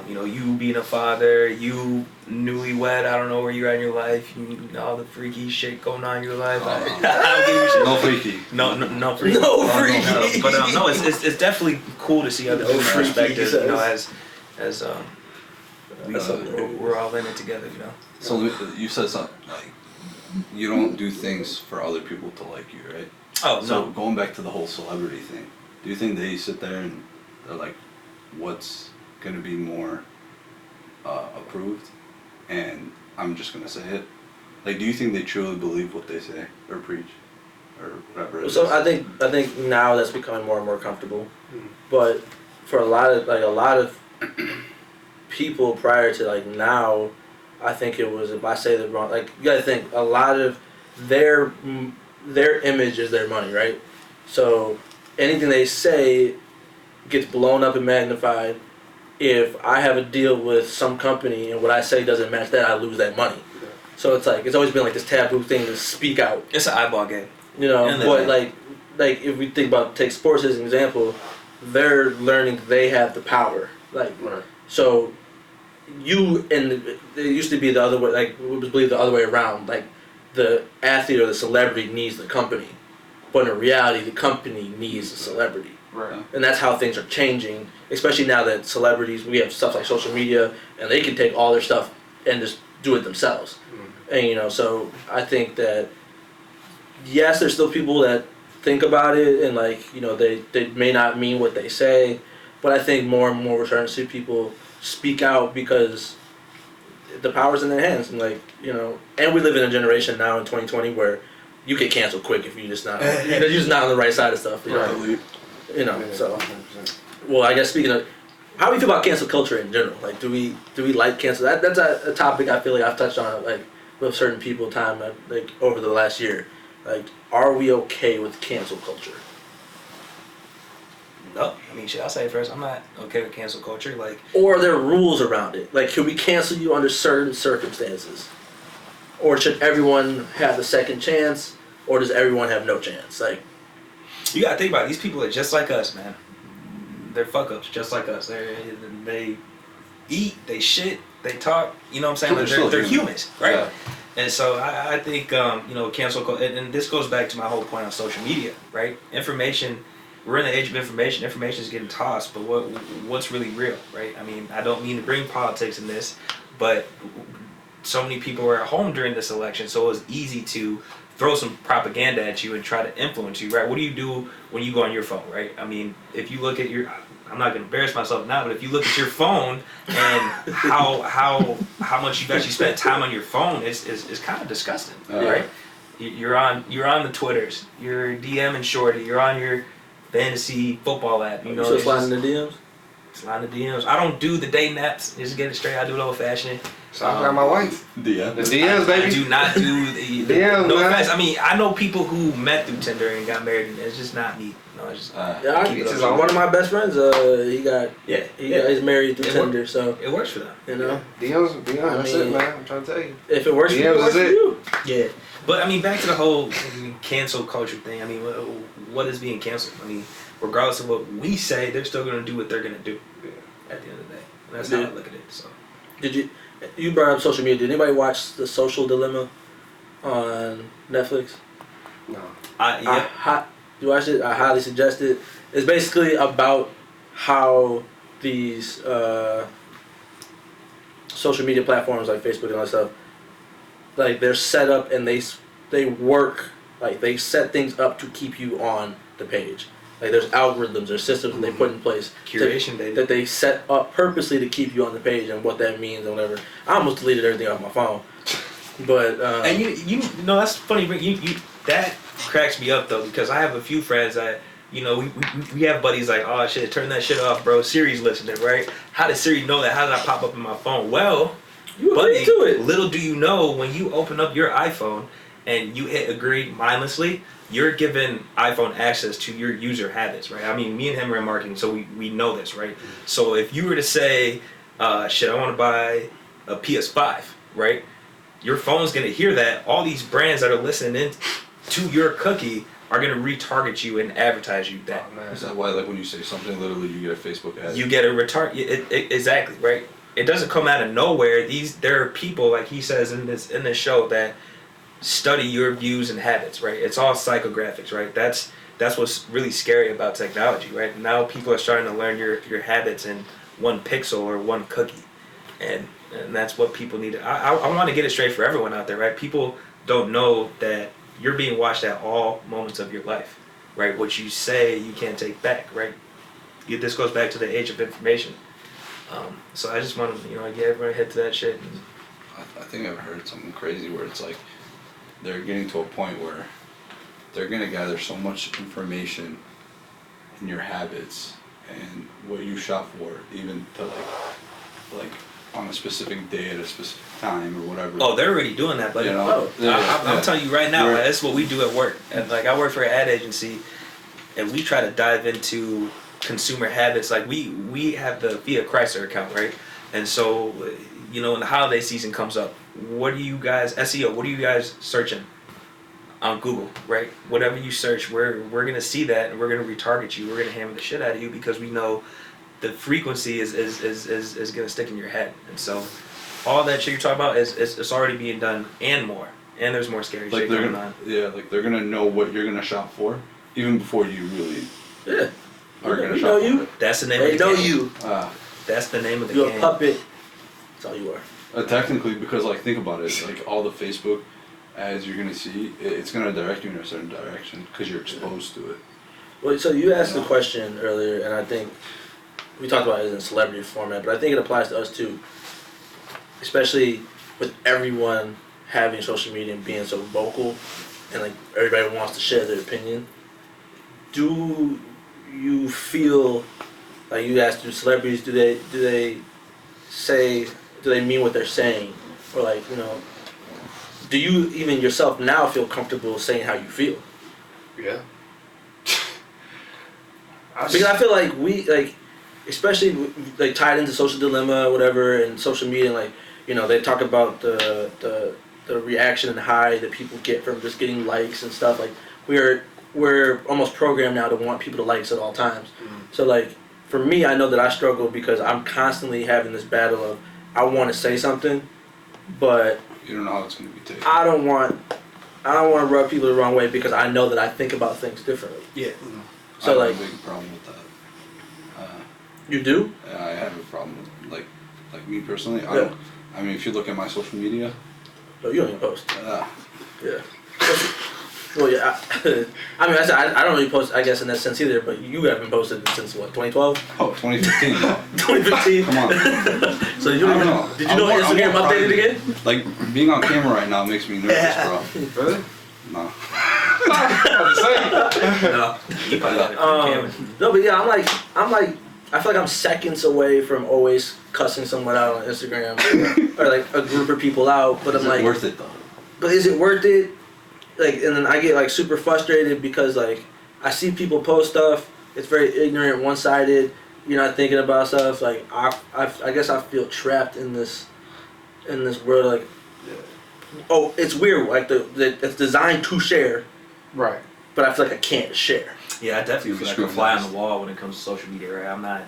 You know, you being a father, you newlywed, I don't know where you're at in your life, you know, all the freaky shit going on in your life. I don't give you shit. No freaky. No freaky. No freaky. No. But no, it's definitely cool to see other people's freaky, perspectives, you know, says. as we're all in it together, you know. So you said something like you don't do things for other people to like you, right? Oh, So no. going back to the whole celebrity thing, do you think they sit there and they're like, what's gonna be more approved? And I'm just gonna say it. Like, do you think they truly believe what they say or preach or whatever it is? So I think now that's becoming more and more comfortable, but for a lot of people prior to like now, I think it was, if I say the wrong, like you gotta think a lot of their image is their money, right? So anything they say gets blown up and magnified. If I have a deal with some company and what I say doesn't match that, I lose that money. So it's like, it's always been like this taboo thing to speak out. It's an eyeball game. You know, And but like if we think about, take sports as an example, they're learning they have the power. Like, so it used to be the other way, like it was believed the other way around. Like the athlete or the celebrity needs the company, but in reality, the company needs the celebrity. Right. And that's how things are changing, especially now that celebrities, we have stuff like social media, and they can take all their stuff and just do it themselves. And you know, so I think that yes, there's still people that think about it and like, you know, they may not mean what they say, but I think more and more we're starting to see people speak out because the power's in their hands. And like, you know, and we live in a generation now in 2020 where you get canceled quick if you're just not on the right side of stuff. You know? You know, so. Well, I guess speaking of, how do we feel about cancel culture in general? Like, do we like cancel? That's a topic I feel like I've touched on like with certain people like over the last year. Like, are we okay with cancel culture? No, I mean, shit, I'll say it first. I'm not okay with cancel culture. Like, Or are there rules around it? Like, can we cancel you under certain circumstances? Or should everyone have the second chance? Or does everyone have no chance? Like, you gotta think about it. These people are just like us, man. They're fuck ups, just like us. They eat, they shit, they talk. You know what I'm saying? Like, they're humans, right? Yeah. And so I think you know, cancel culture, and this goes back to my whole point on social media, right? Information. We're in the age of information. Information is getting tossed, but what's really real, right? I mean, I don't mean to bring politics in this, but so many people were at home during this election, so it was easy to throw some propaganda at you and try to influence you, right? What do you do when you go on your phone, right? I mean, if you look at your, I'm not gonna embarrass myself now, but if you look at your phone and how much you've actually spent time on your phone, it's kind of disgusting, right? You're on the Twitters, you're DMing Shorty, you're on your fantasy football app, you know. so sliding the DMs? Sliding the DMs. I don't do the day naps, just get it straight. I do it old fashioned. So I got my wife. Yeah. The DMs, I baby. do not do the Damn, no man. offense. I mean, I know people who met through Tinder and got married, and it's just not me. No, it's just Yeah, Keep it up. one of my best friends, he's married through It Tinder, so it works for them. you know, DMs, that's mean- it, man. I'm trying to tell you. if it works for you, DMs it works is for it. you. Yeah, but I mean, back to the whole cancel culture thing. I mean, what is being canceled? I mean, regardless of what we say, they're still going to do what they're going to do. At the end of the day, and that's how I look at it. So, Did you brought up social media? Did anybody watch The Social Dilemma on Netflix? No. You watched it? I highly suggest it. It's basically about how these social media platforms like Facebook and all that stuff, like they're set up and they work, like they set things up to keep you on the page. Like there's algorithms or systems that they put in place curation, baby. that they set up purposely to keep you on the page and what that means and whatever. I almost deleted everything off my phone, but And you know that's funny. But you that cracks me up though, because I have a few friends that we have buddies like, oh shit, turn that shit off, bro. Siri's listening, right? How did Siri know that? How did that pop up in my phone? Well, you buddy, agree to it. little do you know, when you open up your iPhone and you hit agree mindlessly, you're giving iPhone access to your user habits, right? I mean, me and him are in marketing, so we know this, right? So if you were to say, shit, I want to buy a PS5, right? Your phone's going to hear that. All these brands that are listening in to your cookie are going to retarget you and advertise you that. Oh, man. Is that why, like, when you say something, literally, you get a Facebook ad? You get a exactly, right? It doesn't come out of nowhere. There are people, like he says in this show, that study your views and habits, right? It's all psychographics, right? That's what's really scary about technology, right? Now people are starting to learn your habits in one pixel or one cookie, and that's what people need. I want to get it straight for everyone out there, right? People don't know that you're being watched at all moments of your life, right? What you say, you can't take back, right? This goes back to the age of information. So I just want to, get everyone head to that shit. And, I think I've heard something crazy where it's like they're getting to a point where they're gonna gather so much information in your habits and what you shop for, even to like on a specific day at a specific time or whatever. oh, they're already doing that, buddy. You know? I'm telling you right now, Right. that's what we do at work. And like I work for an ad agency, and we try to dive into consumer habits. Like we have the Fiat Chrysler account, right? And so, when the holiday season comes up, what do you guys SEO? What are you guys searching on Google, right? Whatever you search, we're gonna see that, and we're gonna retarget you. We're gonna hammer the shit out of you because we know the frequency is gonna stick in your head. And so, all that shit you're talking about is already being done and more. And there's more scary like shit they're going gonna, on. yeah, like they're gonna know what you're gonna shop for even before you really Yeah, are gonna we shop know for you. it. That's the name They of the know game. you. That's the name of the You're game. a puppet. That's all you are. Technically, because like think about it, like all the Facebook ads you're gonna see, it's gonna direct you in a certain direction because you're exposed to it. Well, so you asked the question earlier, and I think we talked about it in celebrity format, but I think it applies to us too, especially with everyone having social media and being so vocal, and like everybody wants to share their opinion. Do you feel like you asked, do celebrities do they mean what they're saying, or like do you even yourself now feel comfortable saying how you feel? Yeah. Because I feel like we especially like tied into Social Dilemma or whatever, and social media, like they talk about the reaction and high that people get from just getting likes and stuff. Like we're almost programmed now to want people to like us at all times. So like for me, I know that I struggle because I'm constantly having this battle of I want to say something, but You don't know how it's gonna be taken. I don't want to rub people the wrong way because I know that I think about things differently. Yeah. So I like have a big problem with that. you do? I have a problem with like me personally. Yeah. I mean, if you look at my social media, No, you don't even post. uh, Yeah. Well, yeah. I mean, I don't really post, I guess, in that sense either. But you haven't posted since what, 2012, 2015. 2015. Come on. So did you I don't know. Did you know Instagram updated again? Like being on camera right now makes me nervous, bro. Really? No. No. You probably got it on camera. No, but yeah, I'm like, I feel like I'm seconds away from always cussing someone out on Instagram or like a group of people out. But I'm like, worth it though? But is it worth it? Like, and then I get like super frustrated because like I see people post stuff. It's very ignorant, one-sided. You're not thinking about stuff. Like I guess I feel trapped in this world. Like, oh, it's weird. Like it's designed to share. Right. But I feel like I can't share. Yeah, I definitely feel like Screw a fly on this. the wall when it comes to social media, right? I'm not.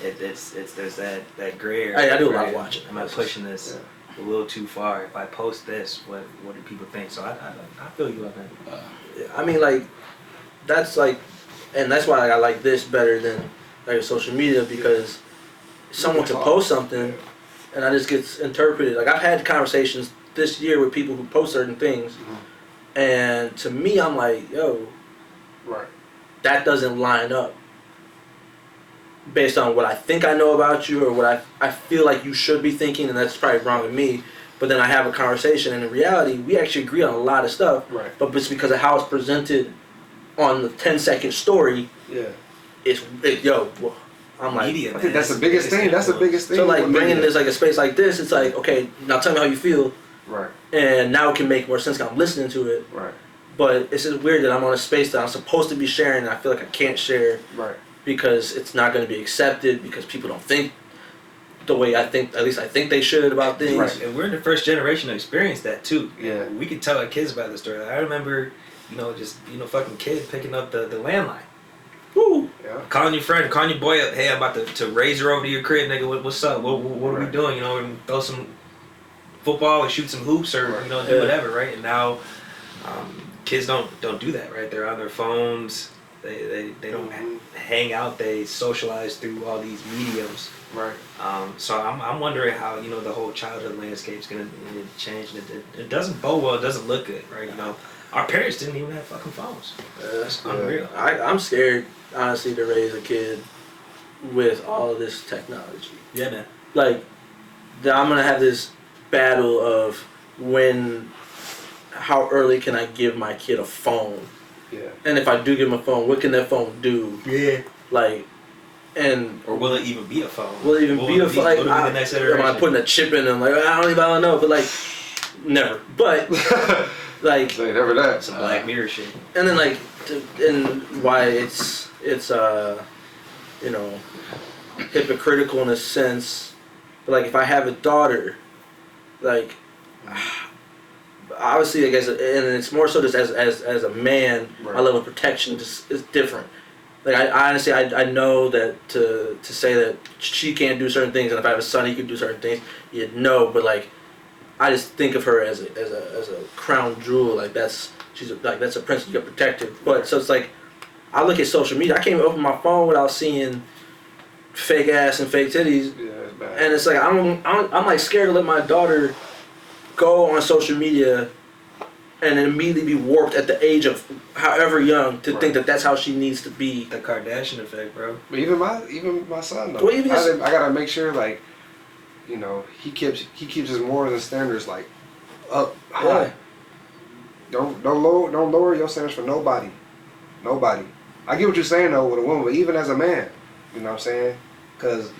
It's there's that gray area. I do a lot right? of watching. Am I pushing this a little too far? If I post this, what do people think? So I feel you on that. I mean, like, that's like, and that's why like, I like this better than like social media because someone can post something and I just get interpreted. Like I've had conversations this year with people who post certain things, and to me, I'm like, yo, Right. that doesn't line up based on what I think I know about you or what I feel like you should be thinking, and that's probably wrong with me. But then I have a conversation, and in reality, we actually agree on a lot of stuff. Right. But it's because of how it's presented on the 10-second story. Yeah. I'm like, Media, I man, think that's the it's biggest thing. That's the biggest thing. so like with bringing media. this like a space like this, it's like, okay, now tell me how you feel, Right. and now it can make more sense 'cause I'm listening to it. Right. But it's just weird that I'm on a space that I'm supposed to be sharing, and I feel like I can't share Right. because it's not going to be accepted because people don't think the way I think. At least I think they should about things. Right. And we're the first generation to experience that too. Yeah. We can tell our kids about this story. Like, I remember, fucking kid picking up the landline. Woo. Yeah. Calling your friend, calling your boy up, hey, I'm about to raise her over to your crib, nigga, what's up? What are we doing? You know, and throw some football or shoot some hoops or, do Yeah. whatever, right? And now kids don't do that, right? They're on their phones. They don't hang out. They socialize through all these mediums. Right. So I'm wondering how, the whole childhood landscape's going to change. And it doesn't bode well. It doesn't look good, right? Our parents didn't even have fucking phones. That's unreal. I'm scared, honestly, to raise a kid with all of this technology. Yeah, man. Like, I'm gonna have this battle of how early can I give my kid a phone, Yeah. and if I do give him a phone, what can that phone do? Yeah. Like, and Or will it even be a phone? will it even be a phone? Like, Will it be the next am iteration? I putting a chip in them? Like, I don't even know, but like, never. But like, Say never that. Some Black Mirror shit. and then like, and why it's hypocritical in a sense. But like, if I have a daughter, like, obviously, I guess, and it's more so just as a man, Right. my level of protection just is different. Like, I honestly, I know that to say that she can't do certain things, and if I have a son, he could do certain things. But like, I just think of her as a crown jewel. Like that's a princess, you got protected. But so it's like, I look at social media. I can't even open my phone without seeing fake ass and fake titties. Yeah, it's bad. And it's like I'm like scared to let my daughter go on social media and then immediately be warped at the age of however young to think that that's how she needs to be. The Kardashian effect, bro. But even my son though. Well, even his- I gotta make sure like, he keeps his morals and standards like up high. Don't lower your standards for nobody. Nobody. I get what you're saying though with a woman, but even as a man, you know what I'm saying? Because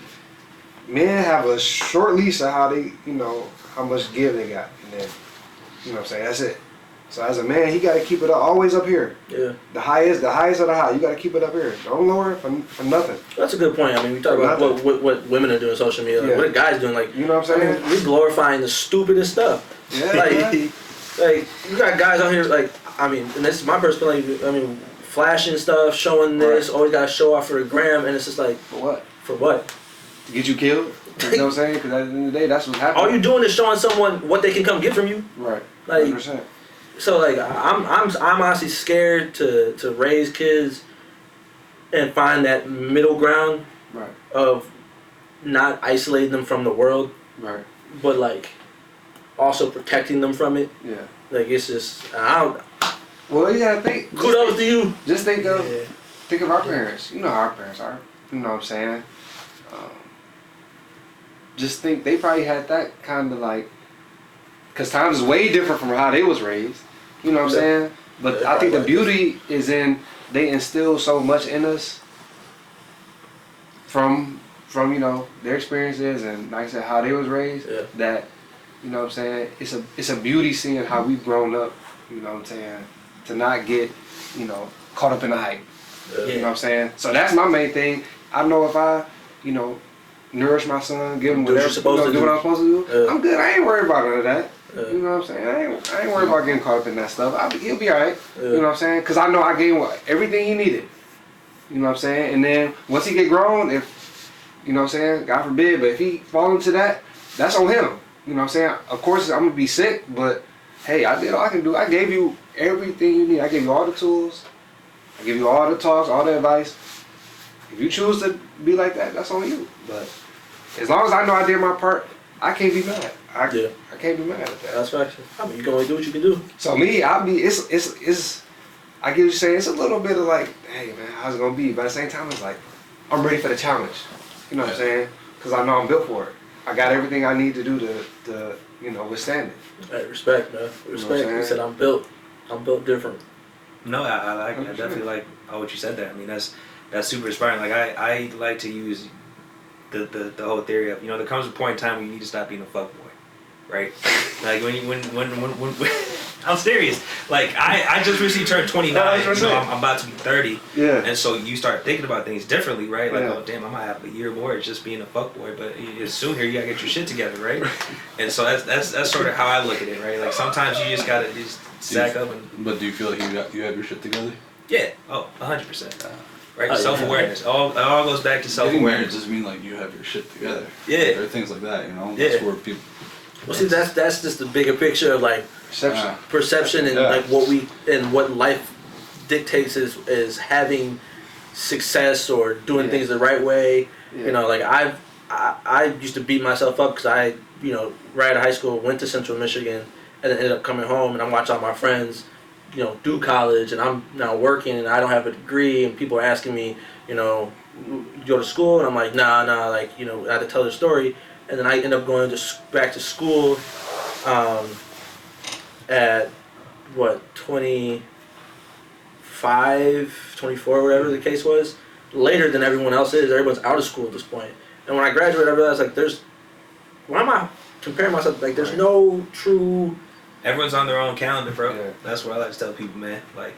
men have a short leash of how they, how much give they got, and then, you know what I'm saying? That's it. So as a man, he got to keep it always up here. Yeah, The highest of the high. You got to keep it up here. Don't lower it for nothing. that's a good point. I mean, we talk about what women are doing on social media. Like, Yeah. what are guys doing? Like, You know what I'm I saying? mean, we glorifying the stupidest stuff. Yeah. Like you got guys out here like, I mean, and this is my perspective. I mean, flashing stuff, showing this, always got to show off for the gram, and it's just like, For what? for what? To get you killed? You know what I'm saying? Because at the end of the day, that's what's happening. All you doing is showing someone what they can come get from you. Right. Like, 100%. so like, I'm honestly scared to raise kids and find that middle ground Right. of not isolating them from the world, Right. but like also protecting them from it. Yeah. Like, it's just, Well, you gotta think. kudos to you. Just think of our parents. You know how our parents are. You know what I'm saying? Just think they probably had that kind of like, because times is way different from how they was raised. You know what I'm saying? But Yeah, I think the probably like beauty is in they instill so much in us from you know their experiences and like I said how they was raised. Yeah. That you know what I'm saying it's a beauty seeing how we've grown up. You know what I'm saying, to not get you know caught up in the hype. Yeah. You know what I'm saying. So that's my main thing. I know if I you know nourish my son, give him Do what whatever, you're supposed to do do. what I'm supposed to do. Yeah. I'm good. I ain't worried about none of that. Yeah. You know what I'm saying? I ain't worried about getting caught up in that stuff. He'll be alright. Yeah. You know what I'm saying? Because I know I gave him everything he needed. You know what I'm saying? And then once he get grown, if, you know what I'm saying, God forbid, but if he fall into that, that's on him. You know what I'm saying? Of course, I'm going to be sick, but hey, I did all I can do. I gave you everything you need. I gave you all the tools. I gave you all the talks, all the advice. If you choose to be like that, that's on you. But as long as I know I did my part, I can't be mad. I can't be mad at that. That's facts. I mean, you can only do what you can do. So me, it's I get what you're saying. It's a little bit of like, hey man, how's it gonna be? But at the same time, it's like, I'm ready for the challenge. You know what I'm saying? Because I know I'm built for it. I got everything I need to do to you know, withstand it. Hey, respect, man. Respect. You know what I'm You said I'm built different. No, I definitely like what you said there. I mean, that's super inspiring. Like I like to use the whole theory of, you know, there comes a point in time when you need to stop being a fuckboy, right? Like when I'm serious. Like I just recently turned 29. No, you know, I'm about to be 30. Yeah. And so you start thinking about things differently, right? Like, Yeah. oh damn, I might have a year more just being a fuckboy, but soon here you gotta get your shit together, right? And so that's sort of how I look at it, right? Like sometimes you just gotta just sack up and But do you feel like you have your shit together? yeah, 100%. Right, Oh, yeah. self-awareness. All goes back to Getting married self-awareness. doesn't mean like you have your shit together. Yeah. There are things like that, you know. Yeah. That's where people. Well, see, that's just the bigger picture of like Perception. perception and Yeah. like what life dictates is having success or doing Yeah. things the right way. Yeah. You know, like I used to beat myself up because I, you know, right out of high school went to Central Michigan and then ended up coming home and I'm watching all my friends, you know, do college and I'm now working and I don't have a degree and people are asking me, you know, you go to school and I'm like, nah, like, you know, I had to tell the story and then I end up going back to school at what 25, 24, whatever the case was, later than everyone else is. Everyone's out of school at this point. And when I graduated, I realized like why am I comparing myself? Like there's no true. Everyone's on their own calendar, bro. Yeah. That's what I like to tell people, man. Like,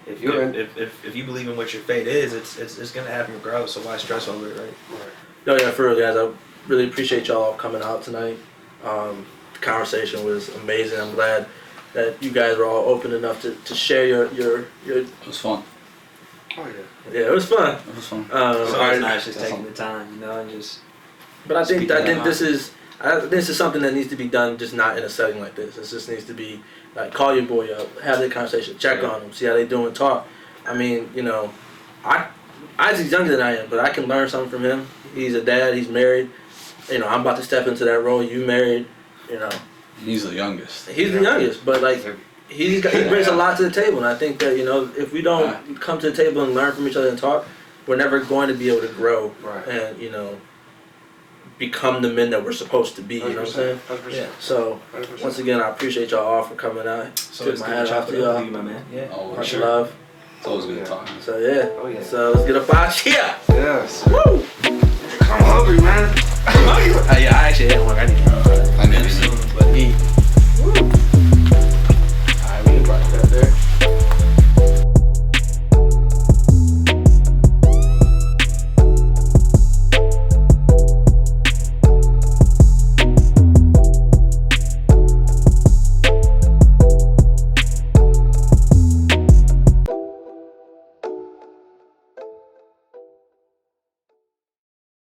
if You're in- if you believe in what your fate is, it's gonna happen regardless. So why stress over it, right? No, yeah, for real, guys. I really appreciate y'all coming out tonight. The conversation was amazing. I'm glad that you guys were all open enough to share your. It was fun. Oh yeah. Yeah, it was fun. It was fun. So I- it's nice just that's taking all. the time, you know, and just But I think Speaking of this is something that needs to be done, just not in a setting like this. It just needs to be like call your boy up, have that conversation, check on them, see how they doing, talk. I mean, you know, Isaac's younger than I am, but I can learn something from him. He's a dad. He's married. You know, I'm about to step into that role. You married. You know, He's the youngest. he's the youngest, but like he brings a lot to the table, and I think that, you know, if we don't come to the table and learn from each other and talk, we're never going to be able to grow Right. and, you know, become the men that we're supposed to be. You know what I'm saying? 100%. Yeah. So 100%. once again, I appreciate y'all all for coming out. so Tip it's my good hat to off chop to it up y'all. with you, my man. Yeah. Oh, Much sure. love. It's always good Yeah. talking. So yeah. Oh, yeah. So let's get up out here. Yes. Woo! I'm hungry, man. Yeah, I actually had one. I need to.